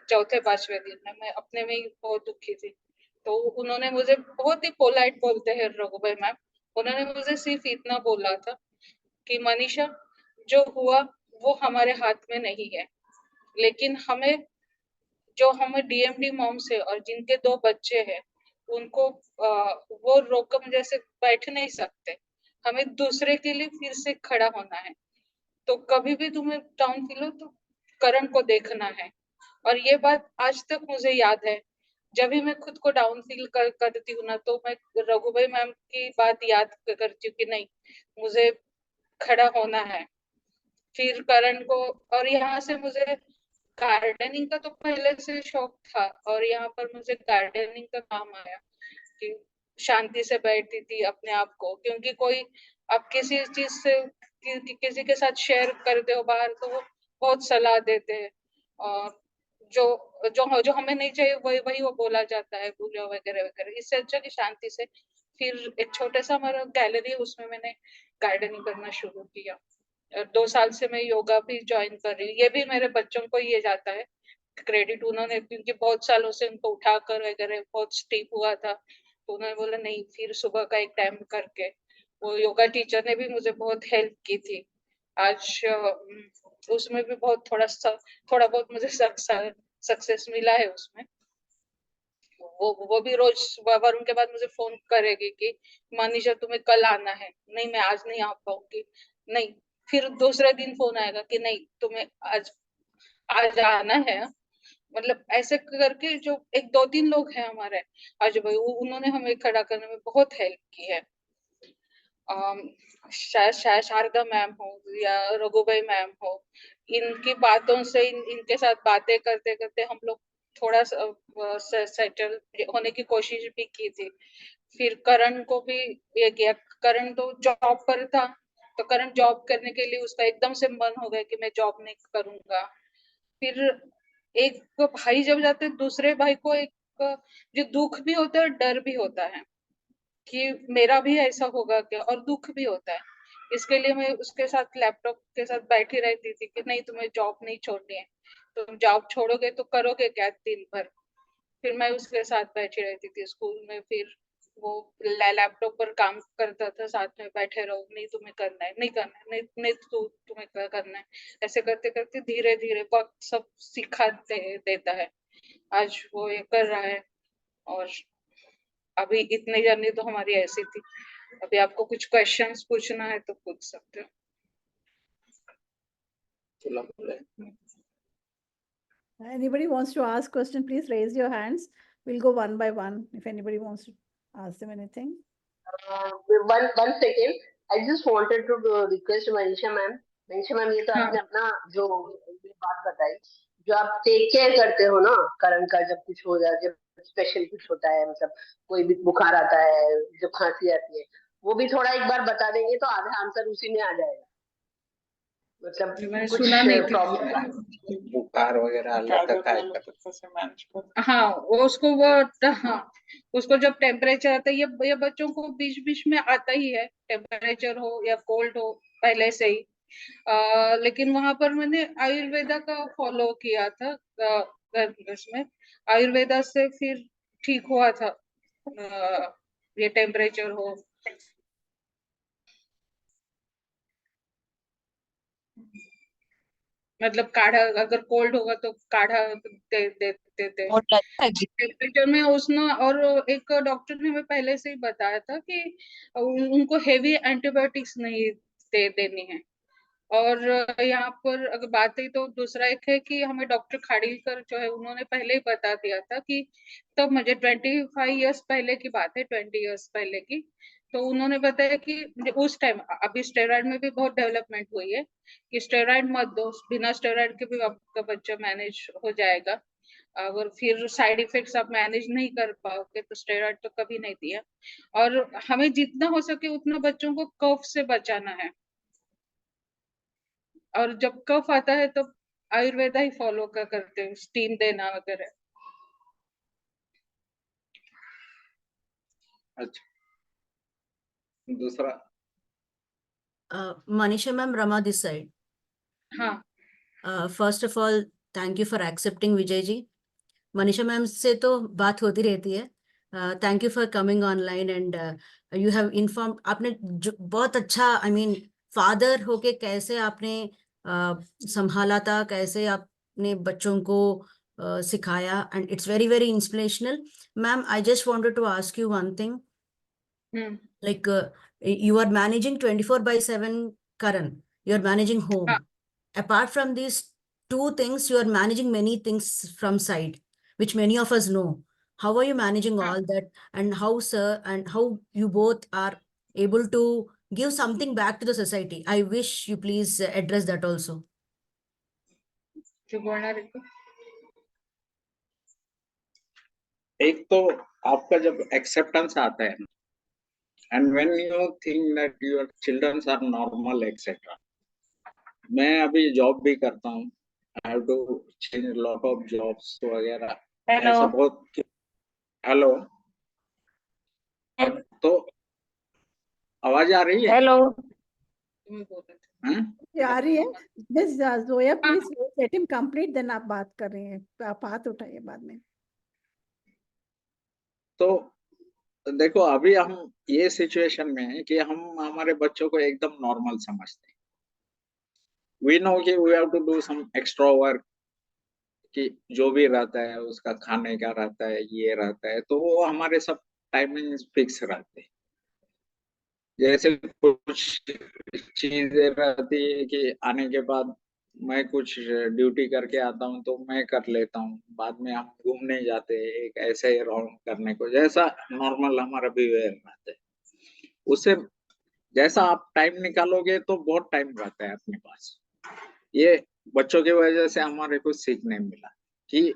4थे 5वें दिन में, मैं अपने में ही बहुत दुखी थी। तो उन्होंने मुझे, बहुत ही पोलाइट बोलते हैं रघुभाई मैम, उन्होंने मुझे सिर्फ इतना बोला था कि मनीषा, जो हुआ वो हमारे हाथ में नहीं है, लेकिन हमें डीएमडी मॉम्स है और जिनके 2 बच्चे हैं, उनको वो रोक जैसे बैठ नहीं सकते, हमें दूसरे के लिए फिर से खड़ा होना है। तो कभी भी तुम्हें डाउन फील हो तो करण को देखना है। और ये बात आज तक मुझे याद है, जब भी मैं खुद को डाउन फील करती हूँ ना, तो मैं रघुभाई मैम की बात याद करती हूँ कि नहीं, मुझे खड़ा होना है। फिर करण को, और यहाँ से मुझे गार्डनिंग का तो पहले से शौक था, और यहाँ पर मुझे गार्डनिंग का काम आया कि शांति से बैठती थी अपने आप को, क्योंकि कोई आप किसी चीज से किसी के साथ शेयर करते हो बाहर, तो वो बहुत सलाह देते हैं, और जो जो जो हमें नहीं चाहिए वही वो बोला जाता है, पूजा वगैरह वगैरह। इससे अच्छा कि शांति से। फिर एक छोटा सा हमारा गैलरी है, उसमें मैंने गार्डनिंग करना शुरू किया। 2 साल से मैं योगा भी ज्वाइन कर रही हूँ। ये भी मेरे बच्चों को ये जाता है क्रेडिट, उन्होंने, क्योंकि बहुत सालों से उनको उठाकर वगैरह बहुत स्टीप हुआ था, तो उन्होंने बोला नहीं, फिर सुबह का एक टाइम करके, वो योगा टीचर ने भी मुझे बहुत हेल्प की थी। आज उसमें भी बहुत थोड़ा बहुत मुझे सक्सेस मिला है उसमें। वो भी रोज वरुण के बाद मुझे फोन करेगी कि मनीषा तुम्हें कल आना है, नहीं मैं आज नहीं आ पाऊंगी, नहीं, फिर दूसरे दिन फोन आएगा कि नहीं तुम्हें आज आज आना है। मतलब ऐसे करके जो 1-2-3 लोग हैं हमारे आज भाई, उन्होंने हमें खड़ा करने में बहुत हेल्प की है। शायद शारदा मैम हो या रघु भाई मैम हो, इनकी बातों से इनके साथ बातें करते करते हम लोग थोड़ा सेटल होने की कोशिश भी की थी। फिर करण को भी ये किया, करण तो जॉब पर था, तो करण जॉब करने के लिए उसका एकदम से मन हो गया कि मैं जॉब नहीं करूंगा। फिर एक भाई जब जाते दूसरे भाई को एक जो दुख भी होता है, डर भी होता है कि मेरा भी ऐसा होगा क्या, और दुख भी होता है। इसके लिए मैं उसके साथ लैपटॉप के साथ बैठी रहती थी कि नहीं तुम्हें जॉब नहीं छोड़नी है, तुम जॉब छोड़ोगे तो करोगे क्या दिन भर। फिर मैं उसके साथ बैठी रहती थी स्कूल में, फिर वो लैपटॉप पर काम करता था, साथ में बैठे रहो, नहीं तुम्हें करना है, नहीं करना है, नहीं नहीं तुम्हें क्या करना है। ऐसे करते करते धीरे धीरे वक्त सब सिखा देता है। आज वो ये कर रहा है, और अभी इतनी जर्नी तो हमारी ऐसी थी। अभी आपको कुछ क्वेश्चंस पूछना है तो पूछ सकते हो। Anybody wants to ask question, please raise your hands. We'll go one by one if anybody wants to ask them anything. one second. I just wanted to request Manisha ma'am. Manisha ma'am, ये तो हाँ. आपने अपना जो बात बताई, जो आप टेक केयर करते हो ना करण का, जब कुछ हो जाए, जब स्पेशल कुछ होता है, मतलब कोई भी बुखार आता है, जब खांसी आती है, वो भी थोड़ा एक बार बता देंगे तो आधा आंसर उसी में आ जाएगा। मतलब मैंने कुछ सुना नहीं था। प्रॉब्लम, बुखार वगैरह लगता है। हाँ उसको जब टेम्परेचर आता है, ये बच्चों को बीच बीच में आता ही है, टेम्परेचर हो या कोल्ड हो पहले से ही। लेकिन वहां पर मैंने आयुर्वेदा का फॉलो किया था, इसमें आयुर्वेदा से फिर ठीक हुआ था। ये टेम्परेचर हो, मतलब काढ़ा, अगर कोल्ड होगा तो काढ़ा देते थे टेम्परेचर में उसने। और एक डॉक्टर ने हमें पहले से ही बताया था कि उनको हेवी एंटीबायोटिक्स नहीं देनी है। और यहाँ पर अगर बात है तो दूसरा एक है कि हमें डॉक्टर खाड़ीलकर जो है, उन्होंने पहले ही बता दिया था कि, तब मुझे 25 इयर्स पहले की बात है, 20 इयर्स पहले की, तो उन्होंने बताया कि उस टाइम, अभी स्टेरॉइड में भी बहुत डेवलपमेंट हुई है, कि स्टेरॉइड मत दो, बिना स्टेरॉइड के भी आपका बच्चा मैनेज हो जाएगा। अगर फिर साइड इफेक्ट्स आप मैनेज नहीं कर पाओगे तो स्टेरॉइड तो कभी नहीं दिया। और हमें जितना हो सके उतना बच्चों को कफ से बचाना है, और जब कफ आता है तो आयुर्वेदा ही फॉलो करते हैं, स्टीम देना वगैरह। अच्छा, दूसरा Manisha ma'am, Rama this side. हाँ. First of all, thank you for accepting Vijay ji. Manisha ma'am से तो बात होती रहती है. Thank you for coming online and you have informed. आपने बहुत अच्छा, I mean, father होके कैसे आपने संभाला था, कैसे आपने बच्चों को सिखाया, and it's very very inspirational. Ma'am, I just wanted to ask you one thing. Like you are managing 24/7 Karan, you are managing home. हाँ. Apart from these two things, you are managing many things from side, which many of us know. How are you managing all that, and how, sir, and how you both are able to give something back to the society? I wish you please address that also. एक तो आपका जब acceptance आता है, and when you think that your children are normal etc. मैं अभी job भी करता हूँ, I have to change a lot of jobs वगैरह, ऐसा बहुत। हेलो, तो आवाज आ रही है? हेलो, में बोल रहे थे। हाँ? ये आ रही है मिस जोया, हाँ। Please let him complete, then आप बात कर रही हैं, आप हाथ उठाइए बाद में। तो देखो अभी हम ये सिचुएशन में है कि हम हमारे बच्चों को एकदम नॉर्मल समझते हैं। वी नो कि we have to do some extra work, कि जो भी रहता है उसका खाने का रहता है, ये रहता है, तो वो हमारे सब टाइमिंग फिक्स रहते हैं। जैसे कुछ चीजें रहती है कि आने के बाद मैं कुछ ड्यूटी करके आता हूँ तो मैं कर लेता हूँ, बाद में हम घूमने जाते हैं एक ऐसे ही राउंड करने को, जैसा नॉर्मल हमारा बिहेवियर रहता है। उससे जैसा आप टाइम निकालोगे तो बहुत टाइम रहता है अपने पास। ये बच्चों की वजह से हमारे को सीखने मिला कि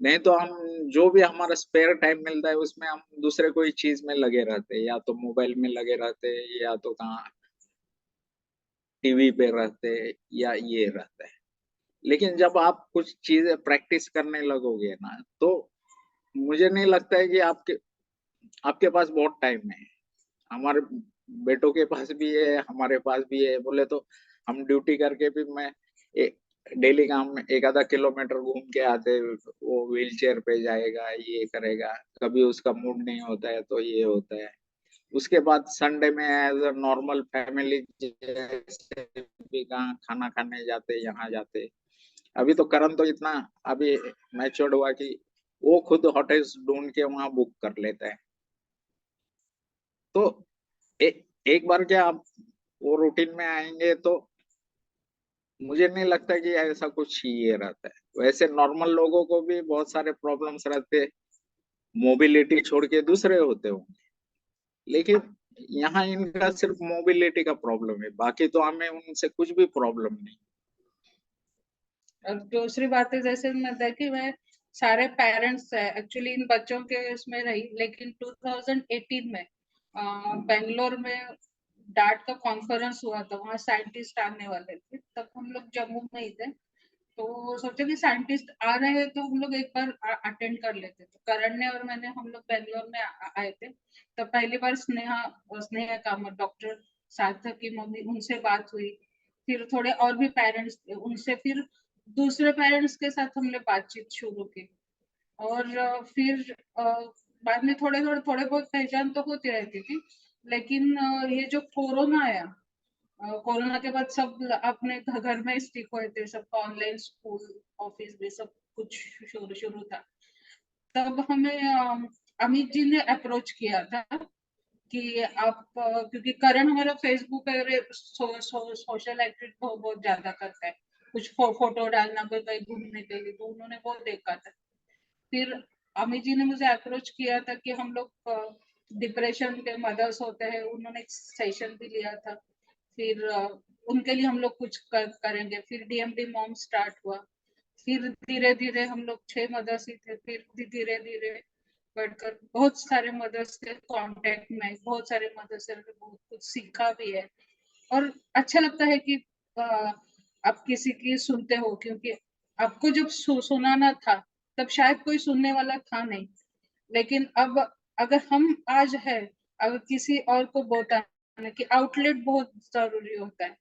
नहीं तो हम जो भी हमारा स्पेयर टाइम मिलता है उसमें हम दूसरे कोई चीज में लगे रहते हैं, या तो मोबाइल में लगे रहते हैं, या तो कहाँ टीवी पे रहते हैं, या ये रहता है। लेकिन जब आप कुछ चीजें प्रैक्टिस करने लगोगे ना, तो मुझे नहीं लगता है कि आपके पास बहुत टाइम है। हमारे बेटों के पास भी है, हमारे पास भी है, बोले तो हम ड्यूटी करके भी मैं डेली काम में एक आधा किलोमीटर घूम के आते, वो व्हील चेयर पे जाएगा, ये करेगा, कभी उसका मूड नहीं होता है तो ये होता है। उसके बाद संडे में एज अ नॉर्मल फैमिली जैसे भी कहाँ खाना खाने जाते, यहाँ जाते। अभी तो करण तो इतना अभी मैच्योर्ड हुआ कि वो खुद होटल्स ढूंढ के वहां बुक कर लेता है। तो एक बार क्या आप वो रूटीन में आएंगे तो मुझे नहीं लगता कि ऐसा कुछ ये रहता है। वैसे नॉर्मल लोगों को भी बहुत सारे प्रॉब्लम्स रहते, मोबिलिटी छोड़ के दूसरे होते होंगे, लेकिन यहाँ इनका सिर्फ मोबिलिटी का प्रॉब्लम है, बाकी तो हमें उनसे कुछ भी प्रॉब्लम नहीं। और दूसरी बात है, जैसे मैं देखी मैं सारे पेरेंट्स है एक्चुअली इन बच्चों के इसमें रही, लेकिन 2018 में बेंगलोर में डाट का कॉन्फ्रेंस हुआ था, वहाँ साइंटिस्ट आने वाले थे, तब हम लोग जम्मू में ही थे, तो सोचे कि साइंटिस्ट आ रहे हैं तो हम लोग एक बार अटेंड कर लेते। तो करण ने और मैंने हम लोग बेंगलोर में आए थे, तो पहली बार स्नेहा कामत डॉक्टर सार्थक की मम्मी, उनसे बात हुई। फिर थोड़े और भी पेरेंट्स थे, उनसे फिर दूसरे पेरेंट्स के साथ हमने बातचीत शुरू की। और फिर बाद में थोड़े बहुत पहचान तो होती रहती थी, लेकिन ये जो कोरोना आया, कोरोना के बाद सब अपने घर में स्टिक हुए थे, सबका ऑनलाइन स्कूल ऑफिस भी सब कुछ शुरू था। तब हमें अमित जी ने अप्रोच किया था कि आप क्योंकि करण हमारा फेसबुक पर सोशल एक्टिविटी बहुत ज्यादा करता है, कुछ फोटो डालना कोई कहीं घूमने के लिए, तो उन्होंने वो देखा था। फिर अमित जी ने मुझे अप्रोच किया था कि हम लोग डिप्रेशन के मदर्स होते हैं, उन्होंने एक सेशन भी लिया था, फिर उनके लिए हम लोग कुछ करेंगे। फिर डीएमडी मॉम स्टार्ट हुआ, फिर धीरे धीरे हम लोग 6 मदर्स ही थे, फिर धीरे धीरे बढ़कर बहुत सारे मदर्स के कांटेक्ट में, बहुत सारे मदर्स से बहुत कुछ सीखा भी है। और अच्छा लगता है कि आप किसी की सुनते हो, क्योंकि आपको जब सुनाना था तब शायद कोई सुनने वाला था नहीं, लेकिन अब अगर हम आज है, अगर किसी और को बताना कि आउटलेट बहुत जरूरी होता है,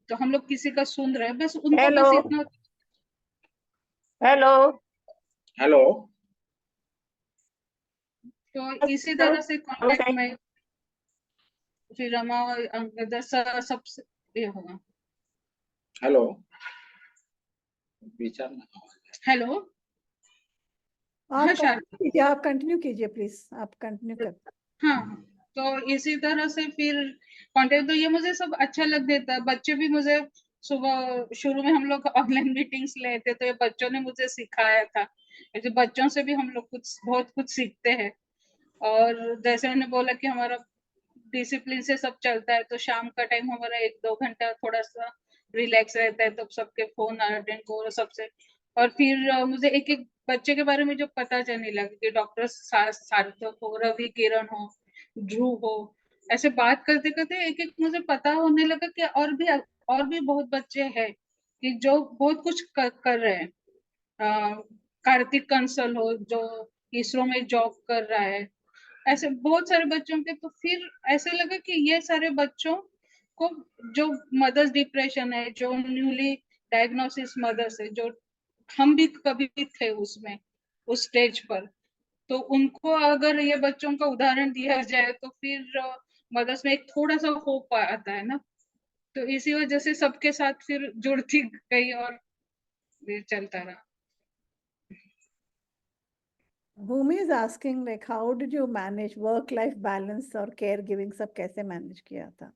तो हम लोग किसी का सुन रहे हैं, बस उनको बस इतना। Hello hello. तो इसी तरह से कांटेक्ट में फिर रमा सबसे ये होगा। हेलो। विचार में हेलो। हाँ शायद आप कंटिन्यू कीजिए प्लीज, आप कंटिन्यू कर। हाँ, तो इसी तरह से फिर कांटेक्ट, तो ये मुझे सब अच्छा लग देता है। बच्चे भी मुझे सुबह शुरू में हम लोग ऑनलाइन मीटिंग्स लेते, तो ये बच्चों ने मुझे सिखाया था, ऐसे बच्चों से भी हम लोग बहुत कुछ सीखते हैं। और जैसे मैंने बोला कि हमारा डिसिप्लिन से सब चलता है, तो शाम का टाइम हमारा 1-2 घंटा थोड़ा सा रिलैक्स रहता है, तब सबके फोन अटेंड करो सबसे। और फिर मुझे एक एक बच्चे के बारे में जो पता चलने लगा कि डॉक्टर सार्थक हो, रवि किरण हो, ध्रुव हो, ऐसे बात करते करते एक एक मुझे पता होने लगा कि और भी बहुत बच्चे हैं कि जो बहुत कुछ कर रहे हैं। कार्तिक कंसल हो जो इसरो में जॉब कर रहा है, ऐसे बहुत सारे बच्चों के। तो फिर ऐसे लगा कि ये सारे बच्चों को जो मदर्स डिप्रेशन है, जो न्यूली डायग्नोसिस मदर्स है, जो हम भी कभी थे उसमें, उस स्टेज पर, तो उनको अगर ये बच्चों का उदाहरण दिया जाए तो फिर मदर्स में एक थोड़ा सा होप आता है ना। तो इसी वजह से सबके साथ फिर जुड़ती गई और ये चलता रहा। Bhumi is asking like how did you manage work life balance और caregiving सब कैसे manage किया था?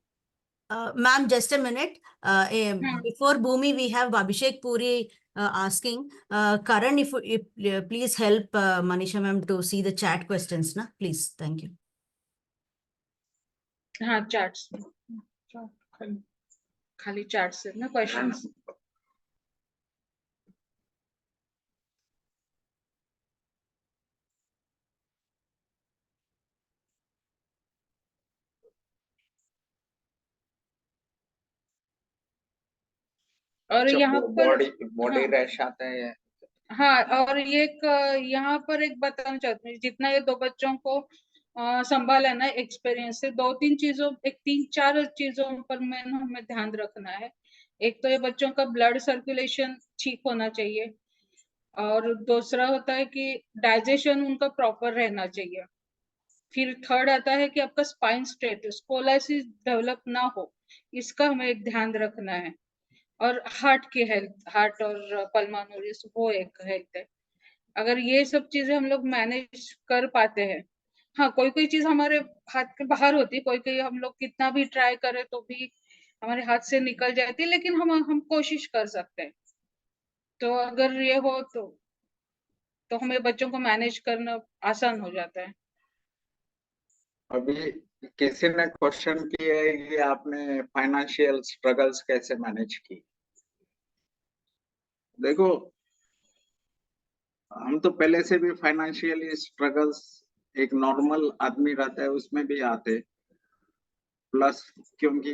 Ma'am, just a minute. Before Bhumi, we have Abhishek Puri asking. Karan, if please help Manisha ma'am to see the chat questions, na? Please, thank you. हाँ, charts खाली chart से ना questions. और यहाँ पर बॉडी रैश आता है। हाँ, और ये यहाँ पर एक बताना चाहती हूँ, जितना ये दो बच्चों को संभाला ना एक्सपीरियंस से, 3-4 चीजों पर हमें ध्यान रखना है। एक तो ये बच्चों का ब्लड सर्कुलेशन ठीक होना चाहिए, और दूसरा होता है कि डाइजेशन उनका प्रॉपर रहना चाहिए। फिर थर्ड आता है कि आपका स्पाइन स्ट्रेट, स्कोलाइसिस डेवलप ना हो, इसका हमें एक ध्यान रखना है। और हार्ट की हेल्थ, हार्ट और पल्मोनरी, वो एक हेल्थ है। अगर ये सब चीजें हम लोग मैनेज कर पाते हैं, हाँ कोई चीज हमारे हाथ के बाहर होती है, कोई हम लोग कितना भी ट्राई करें तो भी हमारे हाथ से निकल जाती है, लेकिन हम कोशिश कर सकते हैं। तो अगर ये हो तो हमें बच्चों को मैनेज करना आसान हो जाता है। अभी किसी ने क्वेश्चन किया है कि आपने फाइनेंशियल स्ट्रगल्स कैसे मैनेज की। देखो, हम तो पहले से भी फाइनेंशियली स्ट्रगल्स एक नॉर्मल आदमी रहता है उसमें भी आते, प्लस क्योंकि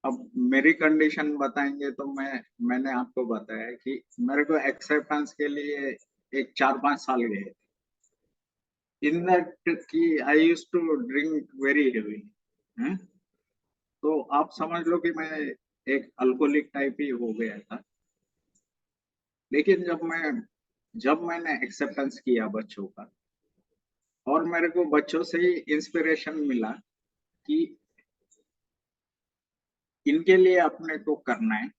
अब मेरी कंडीशन बताएंगे तो मैंने आपको बताया कि मेरे को एक्सेप्टेंस के लिए एक 4-5 साल गए। इन दैट कि I used to drink very heavy, तो आप समझ लो कि मैं एक अल्कोहलिक टाइप ही हो गया था। लेकिन जब मैंने एक्सेप्टेंस किया बच्चों का, और मेरे को बच्चों से ही इंस्पिरेशन मिला कि इनके लिए अपने को करना है।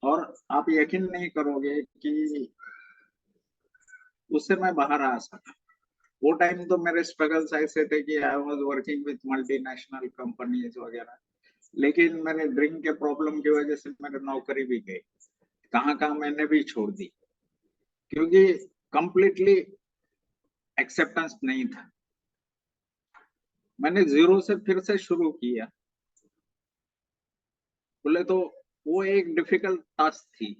और आप यकीन नहीं करोगे कि उससे मैं बाहर आ सका। वो टाइम तो मेरे स्ट्रगल्स ऐसे थे कि I was working with multinational companies वगैरह, लेकिन मेरे ड्रिंक के प्रॉब्लम की वजह से मेरी नौकरी भी गई, कहाँ मैंने भी छोड़ दी, क्योंकि कंप्लीटली एक्सेप्टेंस नहीं था। मैंने जीरो से फिर से शुरू किया, बोले तो वो एक डिफिकल्ट टास्क थी,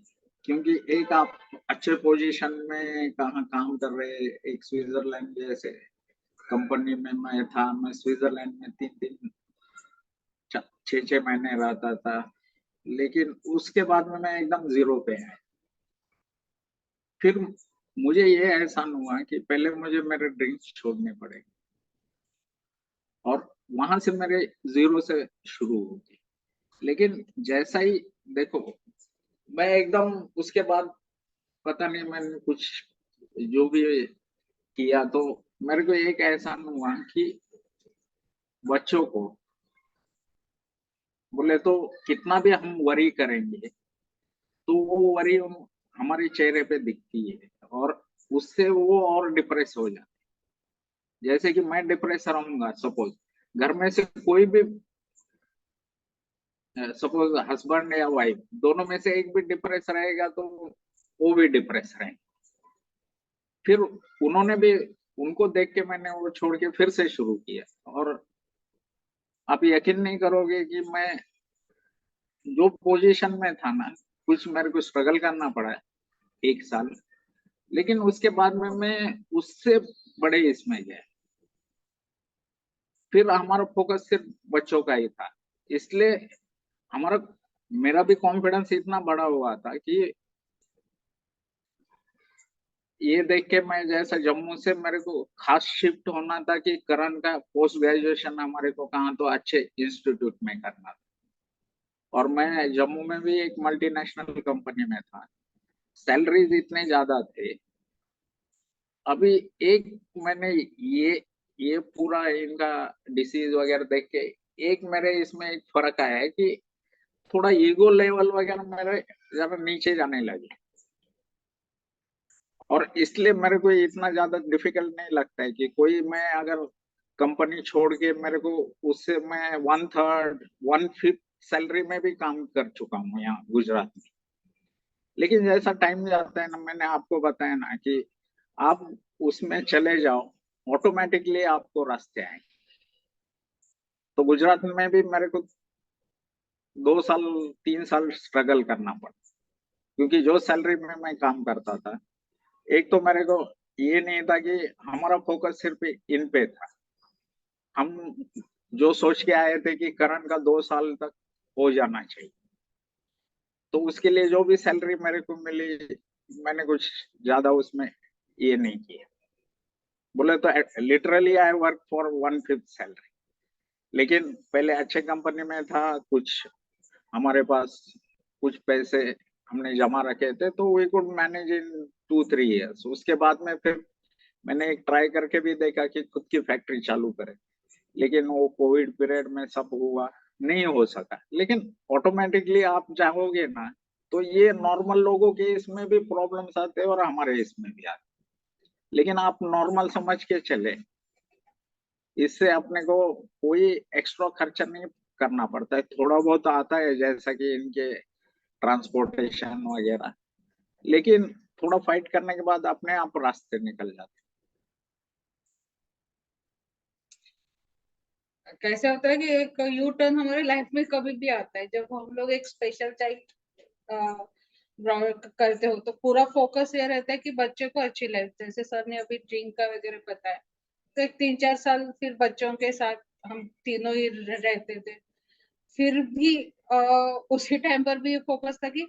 क्योंकि एक आप अच्छे पोजीशन में कहाँ काम कर रहे, एक स्विट्जरलैंड जैसे कंपनी में मैं था। मैं स्विट्जरलैंड में 6 महीने रहता था, लेकिन उसके बाद में मैं एकदम जीरो पे आया। फिर मुझे ये एहसान हुआ कि पहले मुझे मेरे ड्रिंक्स छोड़ने पड़े, और वहां से मेरे जीरो से शुरू होगी। लेकिन जैसा ही देखो, मैं एकदम उसके बाद पता नहीं मैंने कुछ जो भी किया, तो मेरे को एक एहसान हुआ कि बच्चों को बोले तो कितना भी हम वरी करेंगे तो वो वरी हमारे चेहरे पे दिखती है, और उससे वो और डिप्रेस हो जाते। जैसे कि मैं डिप्रेस रहूंगा, सपोज घर में से कोई भी, सपोज हस्बैंड या वाइफ, दोनों में से एक भी डिप्रेस रहेगा तो वो भी डिप्रेस रहेंगे। फिर उनको देख के मैंने वो छोड़ के फिर से शुरू किया, और आप यकीन नहीं करोगे कि मैं जो पोजीशन में था ना, कुछ मेरे को स्ट्रगल करना पड़ा 1 साल, लेकिन उसके बाद में मैं उससे बड़े इसमें गया। फिर हमारा फोकस सिर्फ बच्चों का ही था, इसलिए मेरा भी कॉन्फिडेंस इतना बड़ा हुआ था कि ये देख के मैं जैसा जम्मू से मेरे को खास शिफ्ट होना था कि करण का पोस्ट ग्रेजुएशन हमारे को कहाँ तो अच्छे इंस्टीट्यूट में करना था, और मैं जम्मू में भी एक मल्टीनेशनल कंपनी में था, सैलरीज इतने ज्यादा थे। अभी एक मैंने ये पूरा इनका डिसीज वगैरह देख के एक मेरे इसमें एक फर्क आया है कि थोड़ा ईगो लेवल वगैरह मेरे ज्यादा नीचे जाने लगे, और इसलिए मेरे को इतना ज्यादा डिफिकल्ट नहीं लगता है कि कोई, मैं अगर कंपनी छोड़ के मेरे को उससे मैं 1/3 1/5 सैलरी में भी काम कर चुका हूँ यहाँ गुजरात में। लेकिन जैसा टाइम जाता है ना, मैंने आपको बताया ना कि आप उसमें चले जाओ, ऑटोमेटिकली आपको रास्ते आएंगे। तो गुजरात में भी मेरे को 2 साल 3 साल स्ट्रगल करना पड़ा, क्योंकि जो सैलरी में मैं काम करता था, एक तो मेरे को ये नहीं था कि हमारा फोकस सिर्फ इन पे था। हम जो सोच के आए थे कि करण का 2 साल तक हो जाना चाहिए, तो उसके लिए जो भी सैलरी मेरे को मिली, मैंने कुछ ज्यादा उसमें ये नहीं किया। बोले तो literally I work for 1/5 salary. लेकिन पहले अच्छे कंपनी में था, कुछ हमारे पास कुछ पैसे हमने जमा रखे थे, तो we could manage in 2-3 years. उसके बाद में फिर मैंने एक ट्राई करके भी देखा कि खुद की फैक्ट्री चालू करें, लेकिन वो कोविड पीरियड में सब हुआ, नहीं हो सका। लेकिन ऑटोमेटिकली आप चाहोगे ना, तो ये नॉर्मल लोगों के इसमें भी प्रॉब्लम्स आते हैं और हमारे इसमें भी आते हैं। लेकिन आप नॉर्मल समझ के चले, इससे अपने को कोई एक्स्ट्रा खर्चा नहीं करना पड़ता है। थोड़ा बहुत आता है जैसा कि इनके ट्रांसपोर्टेशन वगैरह, लेकिन थोड़ा फाइट करने के बाद अपने आप रास्ते निकल जाते कैसे होता है कि एक यू टर्न हमारे लाइफ में कभी भी आता है, जब हम लोग एक स्पेशल चाइल्ड करते हो तो पूरा फोकस ये रहता है कि बच्चे को अच्छी लाइफ, जैसे सर ने अभी ड्रिंक का वगैरह बताया, तो एक 3-4 साल फिर बच्चों के साथ हम तीनों ही रहते थे। फिर भी उसी टाइम पर भी फोकस था कि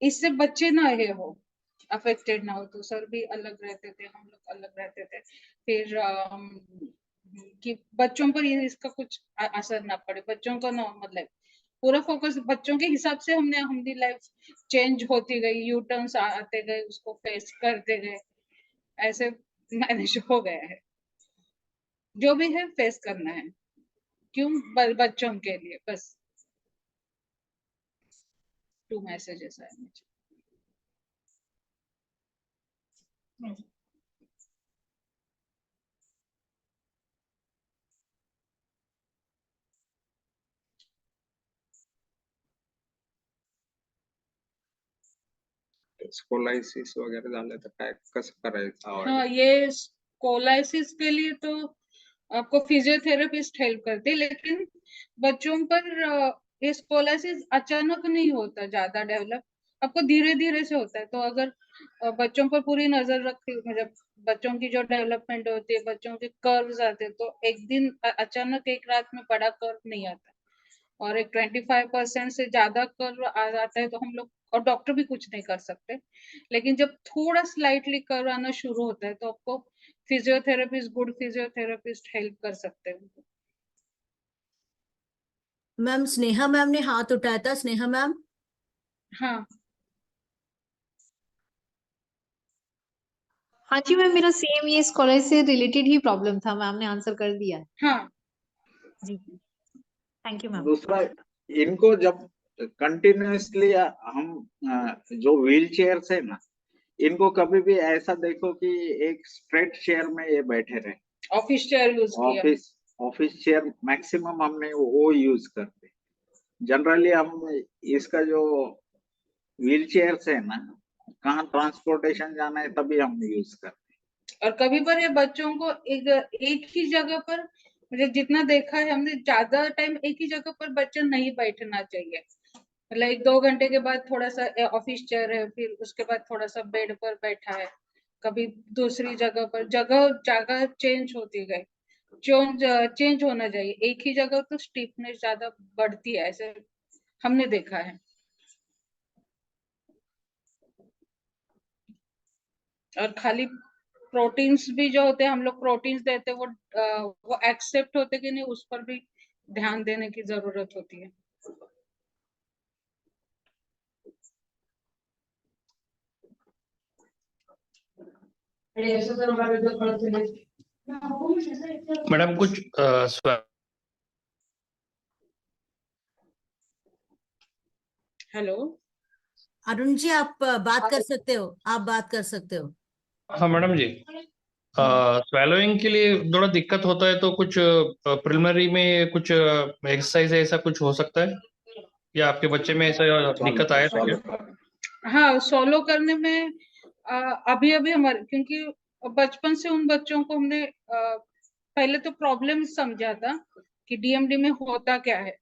इससे बच्चे ना ये हो, अफेक्टेड ना हो। तो सर भी अलग रहते थे, हम लोग अलग रहते थे। फिर कि बच्चों पर ये इसका कुछ असर ना पड़े, बच्चों का नॉर्मल लाइफ, पूरा फोकस बच्चों के हिसाब से हमारी लाइफ चेंज होती गई, यू टर्न्स आते गए, उसको फेस करते गए, ऐसे मैनेज हो गया है। जो भी है फेस करना है, क्यों? बच्चों के लिए बस 2 मैसेजेस आए मुझे। हैं। स्कोलाइसिस वगैरह झालं तर काय कसं करायचं? हाँ, ये कोलाइसिस के लिए तो आपको फिजियोथेरेपिस्ट हेल्प करते हैं, लेकिन बच्चों पर ये कोलाइसिस अचानक नहीं होता ज्यादा डेवलप, आपको धीरे धीरे से होता है। तो अगर बच्चों पर पूरी नजर रखी, मतलब बच्चों की जो डेवलपमेंट होती है, बच्चों के कर्व्स आते हैं, तो एक दिन अचानक एक रात में बड़ा कर्व नहीं आता, और एक 25% से ज्यादा कर्व आ जाता है तो हम लोग और डॉक्टर भी कुछ नहीं कर सकते। लेकिन जब थोड़ा स्लाइटली कर्व आना शुरू होता है तो आपको फिजियोथेरेपिस्ट, गुड फिजियोथेरेपिस्ट हेल्प कर सकते हैं। मैम स्नेहा मैम ने हाथ उठाया था, स्नेहा मैम। हाँ हाँ जी मैम, मेरा सेम ये स्कॉलर से रिलेटेड ही प्रॉब्लम था, मैम ने आंसर कर दिया हाँ जी। Thank you ma'am. दूसरा, इनको जब कंटिन्यूअसली हम जो व्हील चेयर है ना, इनको कभी भी ऐसा देखो कि एक स्ट्रेट चेयर में ये बैठे रहे। ऑफिस चेयर यूज किया। ऑफिस चेयर मैक्सिमम हमने वो यूज करते। जनरली हम इसका जो व्हील चेयर है ना, कहाँ ट्रांसपोर्टेशन जाना है तभी हम यूज करते। और कभी पर ये बच्चों को एक ही जगह पर, मतलब जितना देखा है हमने, ज्यादा टाइम एक ही जगह पर बच्चा नहीं बैठना चाहिए। मतलब 1-2 घंटे के बाद थोड़ा सा ऑफिस चेयर है, फिर उसके बाद थोड़ा सा बेड पर बैठा है, कभी दूसरी जगह पर, जगह जगह चेंज होती गई, चेंज होना चाहिए। एक ही जगह तो स्टिफनेस ज्यादा बढ़ती है, ऐसे हमने देखा है। और खाली प्रोटीन्स भी जो होते हैं, हम लोग प्रोटीन्स देते हैं, वो एक्सेप्ट होते कि नहीं, उस पर भी ध्यान देने की जरूरत होती है। मैडम कुछ हेलो, अरुण जी, आप बात कर सकते हो, आप बात कर सकते हो। हाँ मैडम जी, स्वेलोइंग के लिए थोड़ा दिक्कत होता है, तो कुछ प्रिलिमिनरी में कुछ एक्सरसाइज ऐसा कुछ हो सकता है, या आपके बच्चे में ऐसा दिक्कत आया था क्या? हाँ, सोलो करने में अभी अभी हमारे, क्योंकि बचपन से उन बच्चों को हमने पहले तो प्रॉब्लम समझा था कि डीएमडी में होता क्या है,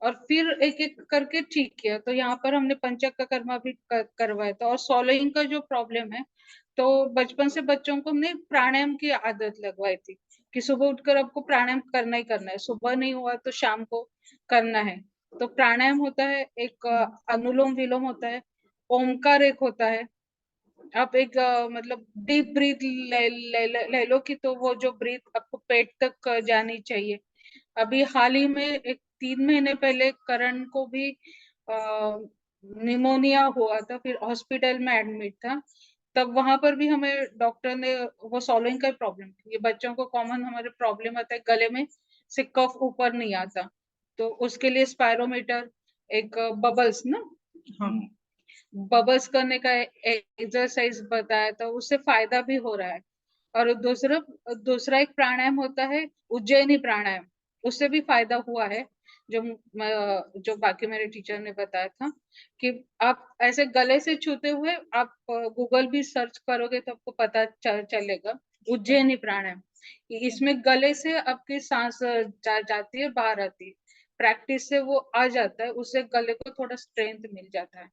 और फिर एक एक करके ठीक किया। तो यहाँ पर हमने पंचकर्मा भी करवाया था। और सोलोइंग का जो प्रॉब्लम है, तो बचपन से बच्चों को हमने प्राणायाम की आदत लगवाई थी कि सुबह उठकर आपको प्राणायाम करना ही करना है, सुबह नहीं हुआ तो शाम को करना है। तो प्राणायाम होता है, एक अनुलोम विलोम होता है, ओमकार एक होता है। आप एक मतलब डीप ब्रीथ ले लो कि तो वो जो ब्रीथ आपको पेट तक जानी चाहिए। अभी हाल ही में एक 3 महीने पहले करण को भी निमोनिया हुआ था, फिर हॉस्पिटल में एडमिट था। तब वहां पर भी हमें डॉक्टर ने वो सॉलोइंग का प्रॉब्लम, ये बच्चों को कॉमन हमारे प्रॉब्लम आता है, गले में से कफ ऊपर नहीं आता, तो उसके लिए स्पायरोमीटर, एक बबल्स ना, हाँ, बबल्स करने का एक्सरसाइज बताया था, उससे फायदा भी हो रहा है। और दूसरा एक प्राणायाम होता है, उज्जैनी प्राणायाम, उससे भी फायदा हुआ है। जो बाकी मेरे टीचर ने बताया था कि आप ऐसे गले से छूते हुए, आप गूगल भी सर्च करोगे तो आपको पता चलेगा, उज्जैनी प्राणायाम। इसमें गले से आपकी सांस जाती है, बाहर आती है, प्रैक्टिस से वो आ जाता है, उससे गले को थोड़ा स्ट्रेंथ मिल जाता है।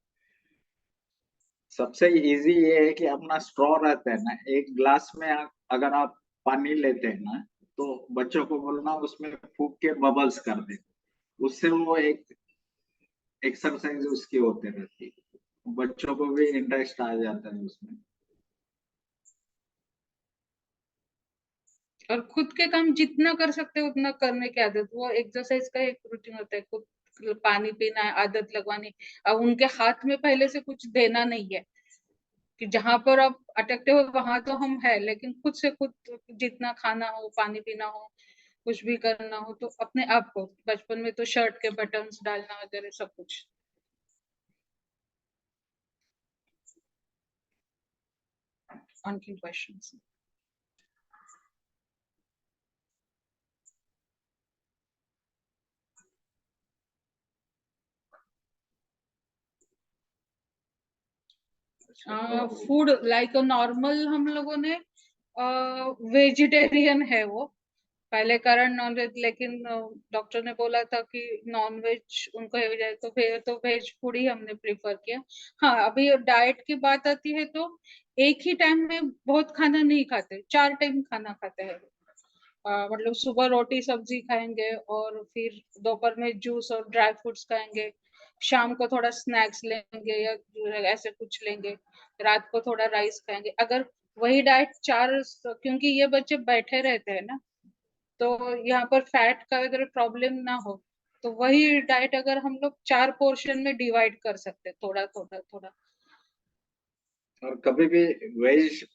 सबसे इजी ये है कि अपना स्ट्रॉ रहता है ना, एक ग्लास में अगर आप पानी लेते हैं ना, तो बच्चों को बोलना उसमें फूंक के बबल्स कर दे, उससे वो एक एक्सरसाइज उसकी होते रहती है, बच्चों को भी इंटरेस्ट आ जाता है उसमें। और खुद के काम जितना कर सकते हो उतना करने की आदत, वो एक्सरसाइज का एक रूटीन होता है, खुद पानी पीना है, आदत लगवानी। अब उनके हाथ में पहले से कुछ देना नहीं है कि जहां पर आप अटकते हो वहां तो हम है, लेकिन खुद से खुद जितना खाना हो, पानी पीना हो, कुछ भी करना हो, तो अपने आप को बचपन में तो शर्ट के बटन्स डालना वगैरह सब कुछ। उनकी क्वेश्चंस। फूड लाइक नॉर्मल हम लोगों ने वेजिटेरियन है वो, पहले करण नॉन वेज, लेकिन डॉक्टर ने बोला था कि नॉन वेज उनको हो जाए, तो वेज फूड ही हमने प्रेफर किया। हाँ, अभी डाइट की बात आती है तो एक ही टाइम में बहुत खाना नहीं खाते, 4 टाइम खाना खाते हैं। मतलब सुबह रोटी सब्जी खाएंगे, और फिर दोपहर में जूस और ड्राई फ्रूट्स खाएंगे, शाम को थोड़ा स्नैक्स लेंगे या ऐसे कुछ लेंगे, रात को थोड़ा राइस खाएंगे। अगर वही डाइट 4, क्योंकि ये बच्चे बैठे रहते हैं ना, तो यहाँ पर फैट का अगर प्रॉब्लम ना हो, तो वही डाइट अगर हम लोग 4 पोर्शन में डिवाइड कर सकते, थोड़ा थोड़ा थोड़ा। और कभी भी वेज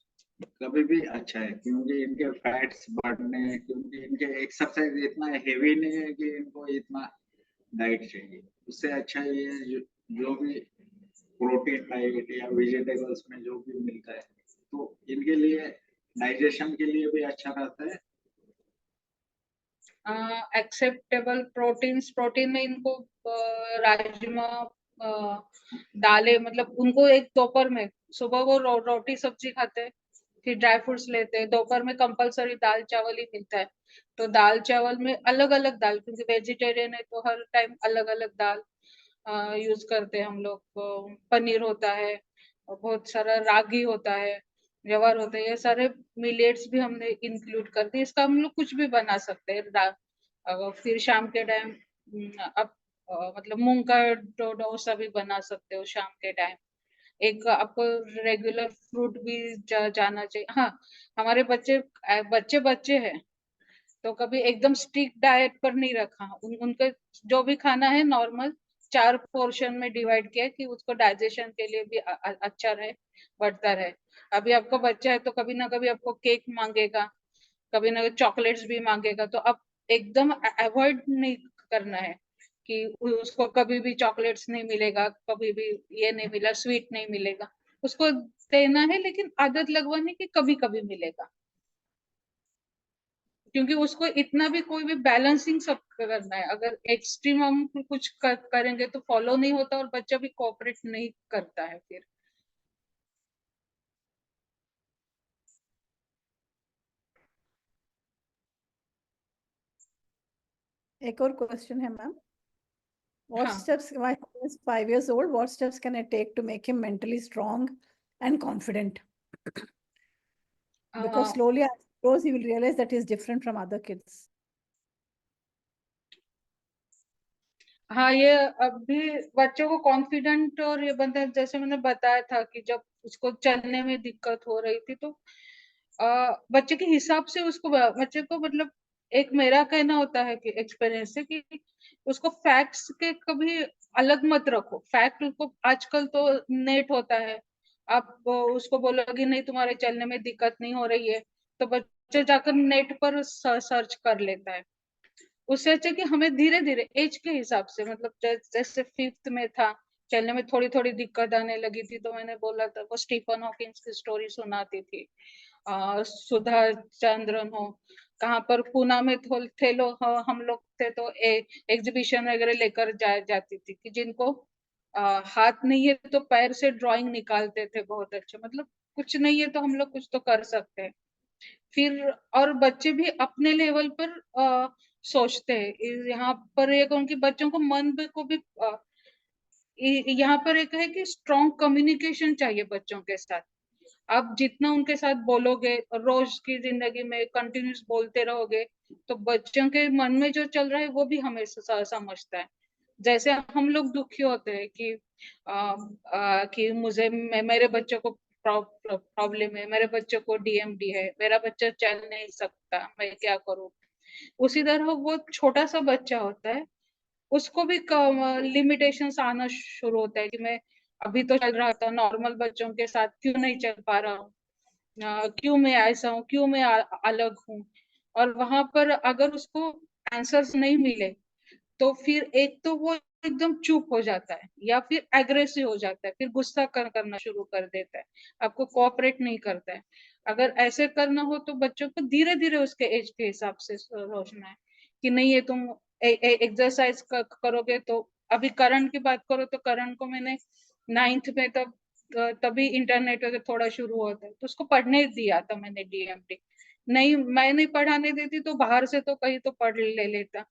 कभी भी अच्छा है, क्योंकि इनके फैट्स बढ़ने, क्योंकि इनके एक्सरसाइज इतना हेवी नहीं है कि इनको इतना डाइट चाहिए। उससे अच्छा ये है जो भी प्रोटीन डाइट या वेजिटेबल्स में जो भी मिलता है, तो इनके लिए डाइजेशन के लिए भी अच्छा रहता है। एक्सेप्टेबल प्रोटीन में इनको राजमा, दालें, मतलब उनको एक दोपहर में, सुबह वो रोटी सब्जी खाते हैं, फिर ड्राई फ्रूट्स लेते हैं, दोपहर में कंपलसरी दाल चावल ही मिलता है। तो दाल चावल में अलग अलग दाल, क्योंकि वेजिटेरियन है तो हर टाइम अलग अलग दाल यूज करते हैं हम लोग। पनीर होता है, और बहुत सारा रागी होता है, ज्वार होता है, ये सारे मिलेट्स भी हमने इंक्लूड कर दिए। इसका हम लोग कुछ भी बना सकते हैं। फिर शाम के टाइम आप मतलब मूंग का डोसा भी बना सकते हो शाम के टाइम, एक आपको रेगुलर फ्रूट भी जाना चाहिए। हाँ, हमारे बच्चे बच्चे हैं, तो कभी एकदम स्ट्रिक्ट डाइट पर नहीं रखा। उनका जो भी खाना है नॉर्मल 4 पोर्शन में डिवाइड किया कि उसको डाइजेशन के लिए भी अच्छा रहे, बढ़ता रहे। अभी आपका बच्चा है तो कभी ना कभी आपको केक मांगेगा, कभी ना कभी चॉकलेट्स भी मांगेगा, तो आप एकदम अवॉइड नहीं करना है कि उसको कभी भी चॉकलेट्स नहीं मिलेगा, कभी भी ये नहीं मिला, स्वीट नहीं मिलेगा। उसको देना है, लेकिन आदत लगवाने की कभी कभी मिलेगा, क्योंकि उसको इतना भी कोई भी बैलेंसिंग सब करना है। अगर एक्सट्रीम हम कुछ करेंगे तो फॉलो नहीं होता और बच्चा भी कोऑपरेट नहीं करता है फिर। एक और क्वेश्चन है मैम, what हाँ, steps, my son is 5 years old, what steps can I take to make him mentally strong and confident? Because slowly as he grows, he will realize that he is different from other kids. हाँ, ये अभी बच्चों को confident और ये बनता है। जैसे मैंने बताया था कि जब उसको चलने में दिक्कत हो रही थी, तो बच्चे के हिसाब से उसको बच्चे को मतलब, एक मेरा कहना होता है कि एक्सपीरियंस से कि उसको फैक्ट्स के कभी अलग मत रखो। फैक्ट उसको, आजकल तो नेट होता है, आप उसको बोलोगे नहीं तुम्हारे चलने में दिक्कत नहीं हो रही है, तो बच्चा जाकर नेट पर सर्च कर लेता है। उससे अच्छा कि हमें धीरे धीरे एज के हिसाब से, मतलब जैसे 5th में था, चलने में थोड़ी थोड़ी दिक्कत आने लगी थी, तो मैंने बोला था वो स्टीफन हॉकिंस की स्टोरी सुनाती थी। सुधा चंद्रन हो, कहाँ पर पूना में थे लोग, हम लोग थे तो एग्जीबिशन वगैरह लेकर जाती थी कि जिनको हाथ नहीं है तो पैर से ड्राइंग निकालते थे बहुत अच्छे। मतलब कुछ नहीं है तो हम लोग कुछ तो कर सकते हैं। फिर और बच्चे भी अपने लेवल पर सोचते हैं। यहाँ पर एक उनके बच्चों को मन को भी यहाँ पर एक है कि स्ट्रॉन्ग कम्युनिकेशन चाहिए बच्चों के साथ। आप जितना उनके साथ बोलोगे, रोज की जिंदगी में कंटिन्यूस बोलते रहोगे, तो बच्चों के मन में जो चल रहा है वो भी हमें समझता है। जैसे हम लोग दुखी होते हैं कि मेरे बच्चों को प्रॉब्लम है, मेरे बच्चों को डीएमडी है, मेरा बच्चा चल नहीं सकता, मैं क्या करूं। उसी तरह वो छोटा सा बच्चा होता है, उसको भी लिमिटेशंस आना शुरू होता है कि मैं अभी तो चल रहा था नॉर्मल बच्चों के साथ, क्यों नहीं चल पा रहा हूँ, क्यों मैं ऐसा हूँ, क्यों मैं अलग हूँ। और वहां पर अगर उसको आंसर्स नहीं मिले, तो फिर एक तो वो एकदम चुप हो जाता है या फिर एग्रेसिव हो जाता है, फिर गुस्सा करना शुरू कर देता है, आपको कोऑपरेट नहीं करता है। अगर ऐसे करना हो तो बच्चों को धीरे धीरे उसके एज के हिसाब से सोचना है कि नहीं, ये तुम एक्सरसाइज करोगे तो, अभी करण की बात करो तो करण को मैंने 9th में तभी इंटरनेट वगैरह थोड़ा शुरू होता है, तो उसको पढ़ने दिया था मैंने डीएमडी। नहीं, मैं नहीं पढ़ाने देती तो बाहर से तो कहीं तो पढ़ ले लेता।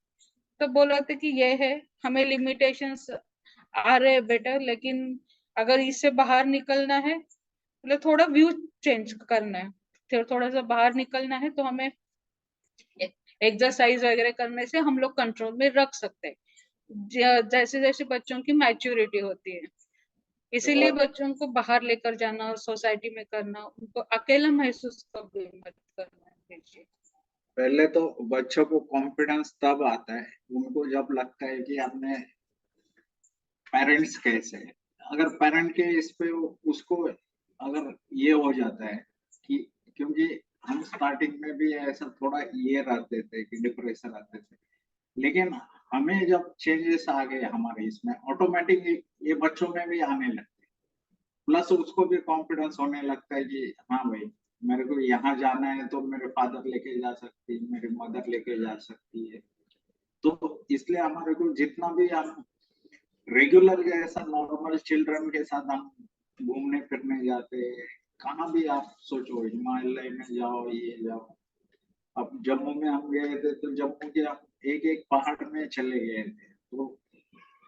तो बोला था कि ये है, हमें लिमिटेशंस आ रहे हैं बेटा, लेकिन अगर इससे बाहर निकलना है, मतलब थोड़ा व्यू चेंज करना है, फिर थोड़ा सा बाहर निकलना है, तो हमें एक्सरसाइज वगैरह करने से हम लोग कंट्रोल में रख सकते हैं जैसे जैसे बच्चों की मैच्योरिटी होती है। इसीलिए बच्चों को बाहर लेकर जाना, सोसाइटी में करना, उनको अकेला महसूस कभी मत करना है। पहले तो बच्चों को कॉन्फिडेंस तब आता है उनको जब लगता है कि हमने पेरेंट्स कैसे है। अगर पेरेंट के इस पे उसको अगर ये हो जाता है कि, क्योंकि हम स्टार्टिंग में भी ऐसा थोड़ा ये रहते थे कि डिप्रेशन रहते थे, लेकिन हमें जब चेंजेस आ गए हमारे इसमें, ऑटोमेटिक ये बच्चों में भी आने लगते, प्लस उसको भी कॉन्फिडेंस होने लगता है कि हाँ भाई, मेरे को यहाँ जाना है तो मेरे फादर लेके जा सकती है, मेरी मदर लेके जा सकती है। तो इसलिए हमारे को जितना भी हम रेगुलर जैसा नॉर्मल चिल्ड्रन के साथ हम घूमने फिरने जाते हैं, कहाँ भी आप सोचो, हिमालय में जाओ, ये जाओ। अब जम्मू में हम गए थे तो जम्मू के हम एक एक पहाड़ में चले गए थे, तो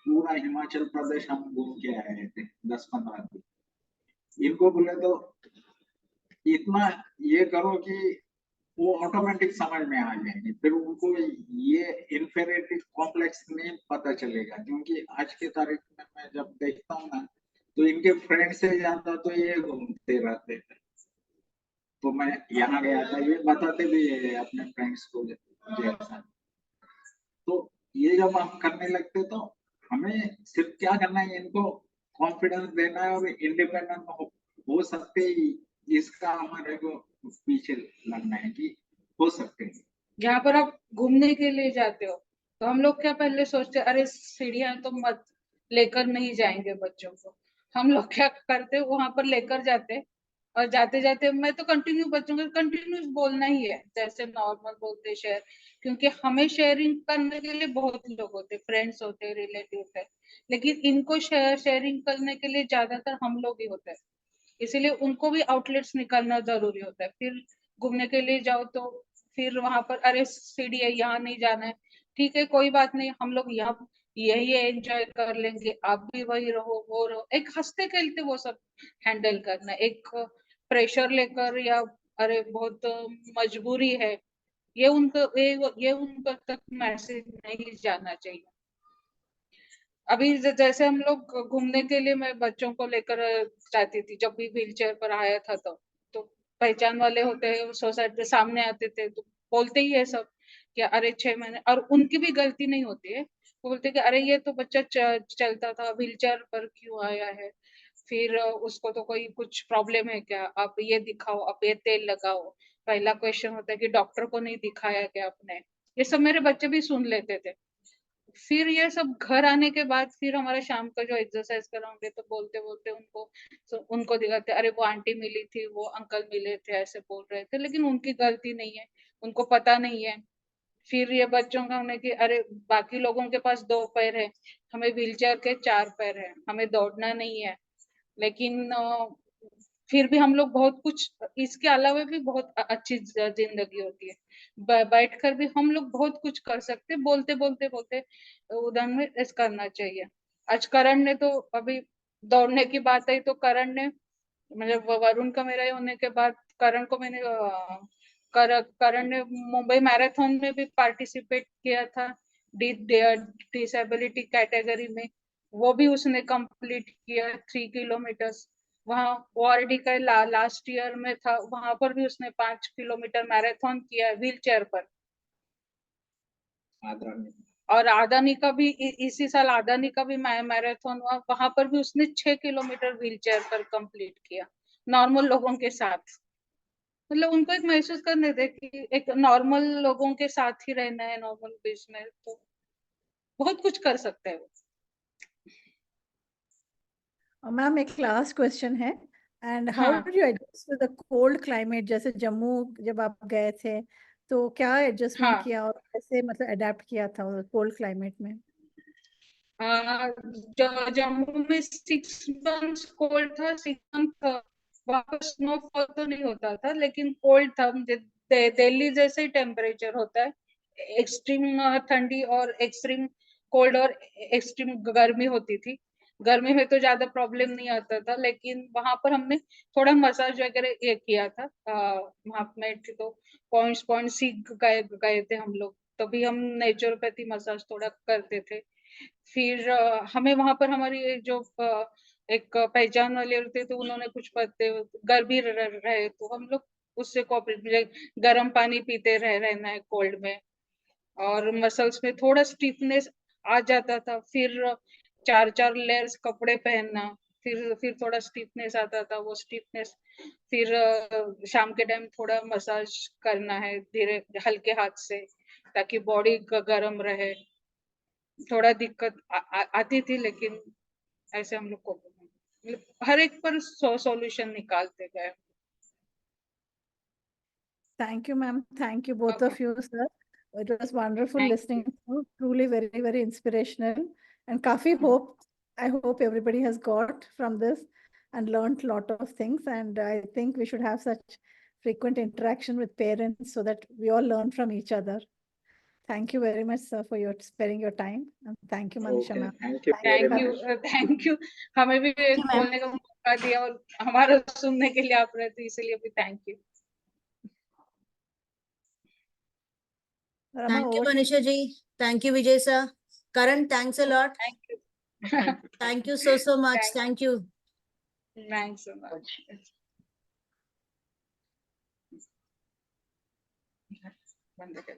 पूरा हिमाचल प्रदेश हम घूम के आए थे 10-15 दिन। इनको बोले तो इतना ये करो कि वो ऑटोमेटिक समझ में आ जाएंगे, फिर उनको ये इन्फीरियरिटी कॉम्प्लेक्स नहीं पता चलेगा। क्योंकि आज की तारीख में मैं जब देखता हूँ ना, तो इनके फ्रेंड से ज्यादा तो ये घूमते रहते थे। तो मैं यहाँ गया था, ये बताते भी है अपने फ्रेंड्स को जैसा। तो ये जब हम करने लगते तो हमें सिर्फ क्या करना है, इनको कॉन्फिडेंस देना है और इंडिपेंडेंट हो सकते ही, इसका हमारे को पीछे लगना है कि हो सकते हैं। जहाँ पर आप घूमने के लिए जाते हो तो हम लोग क्या पहले सोचते हैं, अरे सीढ़ियां तो मत लेकर नहीं जाएंगे बच्चों को। हम लोग क्या करते वहां पर लेकर जाते, और जाते जाते मैं तो कंटिन्यू बच्चों को कंटिन्यूस बोलना ही है जैसे नॉर्मल बोलते शेयर, क्योंकि हमें शेयरिंग करने के लिए बहुत लोग होते, फ्रेंड्स होते, रिलेटिव होते, लेकिन इनको शेयरिंग करने के लिए ज्यादातर हम लोग ही होते हैं। इसीलिए उनको भी आउटलेट्स निकालना जरूरी होता है। फिर घूमने के लिए जाओ तो फिर वहां पर अरे सीढ़ी है यहाँ नहीं जाना है, ठीक है कोई बात नहीं, हम लोग यहाँ यही एंजॉय कर लेंगे, आप भी वही रहो वो रहो, एक हंसते खेलते वो सब हैंडल करना। एक प्रेशर लेकर या अरे बहुत मजबूरी है, ये उनको तक मैसेज नहीं जाना चाहिए। अभी जैसे हम लोग घूमने के लिए मैं बच्चों को लेकर जाती थी, जब भी व्हील चेयर पर आया था तो पहचान वाले होते हैं सोसाइटी सामने आते थे तो बोलते ही है सब कि अरे 6 महीने, और उनकी भी गलती नहीं होती है, वो बोलते कि अरे ये तो बच्चा चलता था, व्हील चेयर पर क्यों आया है, फिर उसको तो कोई कुछ प्रॉब्लम है क्या, आप ये दिखाओ, आप ये तेल लगाओ। पहला क्वेश्चन होता है कि डॉक्टर को नहीं दिखाया क्या आपने, ये सब मेरे बच्चे भी सुन लेते थे। फिर ये सब घर आने के बाद फिर हमारा शाम का जो एक्सरसाइज कराओगे तो बोलते बोलते उनको दिखाते, अरे वो आंटी मिली थी, वो अंकल मिले थे, ऐसे बोल रहे थे, लेकिन उनकी गलती नहीं है, उनको पता नहीं है। फिर ये बच्चों का होने की अरे बाकी लोगों के पास 2 पैर है, हमें व्हीलचेयर के 4 पैर है, हमें दौड़ना नहीं है, लेकिन फिर भी हम लोग बहुत कुछ इसके अलावा भी बहुत अच्छी जिंदगी होती है, बैठकर भी हम लोग बहुत कुछ कर सकते, बोलते बोलते बोलते उधर में ऐसा करना चाहिए। आज करण ने तो अभी दौड़ने की बात आई तो करण ने मतलब वरुण का मेरा होने के बाद करण को मैंने करण ने मुंबई मैराथन में भी पार्टिसिपेट किया था डिसेबिलिटी कैटेगरी में, वो भी उसने कंप्लीट किया 3 किलोमीटर। वहाँ ओआरडी का लास्ट ईयर में था, वहां पर भी उसने 5 किलोमीटर मैराथन किया व्हील चेयर पर। और आदानी का भी इसी साल आदानी का भी मैराथन हुआ, वहां पर भी उसने 6 किलोमीटर व्हील चेयर पर कंप्लीट किया नॉर्मल लोगों के साथ। मतलब उनको एक महसूस करने दे कि एक नॉर्मल लोगों के साथ ही रहना है, नॉर्मल बीच में तो बहुत कुछ कर सकते हैं। मैम एक लास्ट क्वेश्चन है, एंड हाउ हाँ। Did you adjust to the cold climate? जैसे जम्मू जब आप गए थे तो क्या एडजस्टमेंट हाँ। किया और कैसे मतलब अडेप्ट किया था कोल्ड क्लाइमेट में? जम्मू में 6 मंथ्स कोल्ड था, 6 मंथ वहाँ पर स्नोफॉल तो नहीं होता था लेकिन कोल्ड था, दिल्ली जैसे ही टेम्परेचर होता है, एक्सट्रीम ठंडी और एक्सट्रीम कोल्ड और एक्सट्रीम गर्मी होती थी। गर्मी में तो ज्यादा प्रॉब्लम नहीं आता था, लेकिन वहां पर हमने थोड़ा मसाज वगैरह ये किया था, वहां में तो पॉइंट सीख गए थे हम लोग, तभी हम नेचुरोपैथी मसाज थोड़ा करते थे। फिर हमें वहां पर हमारी जो एक पहचान वाले थे तो उन्होंने कुछ पत्ते गर्मी रहे तो हम लोग उससे कॉपरेट, गर्म पानी पीते रहना है कोल्ड में, और मसल्स में थोड़ा स्टिफनेस आ जाता था, फिर 4 लेयर्स कपड़े पहनना, फिर थोड़ा स्टिफनेस आता था, वो स्टिफनेस फिर शाम के टाइम थोड़ा मसाज करना है धीरे हल्के हाथ से ताकि बॉडी गर्म रहे। थोड़ा दिक्कत आती थी लेकिन ऐसे हम लोग को मतलब हर एक पर सॉल्यूशन निकालते गए। Thank you, ma'am. Thank you, both of you, sir. It was wonderful Thank listening to you. Truly very, very inspirational. And काफी hope, I hope everybody has got from this and learned a lot of things. And I think we should have such frequent interaction with parents so that we all learn from each other. Thank you very much, sir, for your sparing your time. And thank you, Manisha, ma'am. Thank you very thank you हमें भी you, ma'am. बोलने का मौका दिया और हमारा सुनने के लिए आप रहते, इसलिए भी thank you. Rama, Thank you, over to you. Manisha ji. Thank you, Vijay sir. Karan, thanks a lot. Thank you. Thank you so much. Thank- Thank you. Thanks so much. बंद कर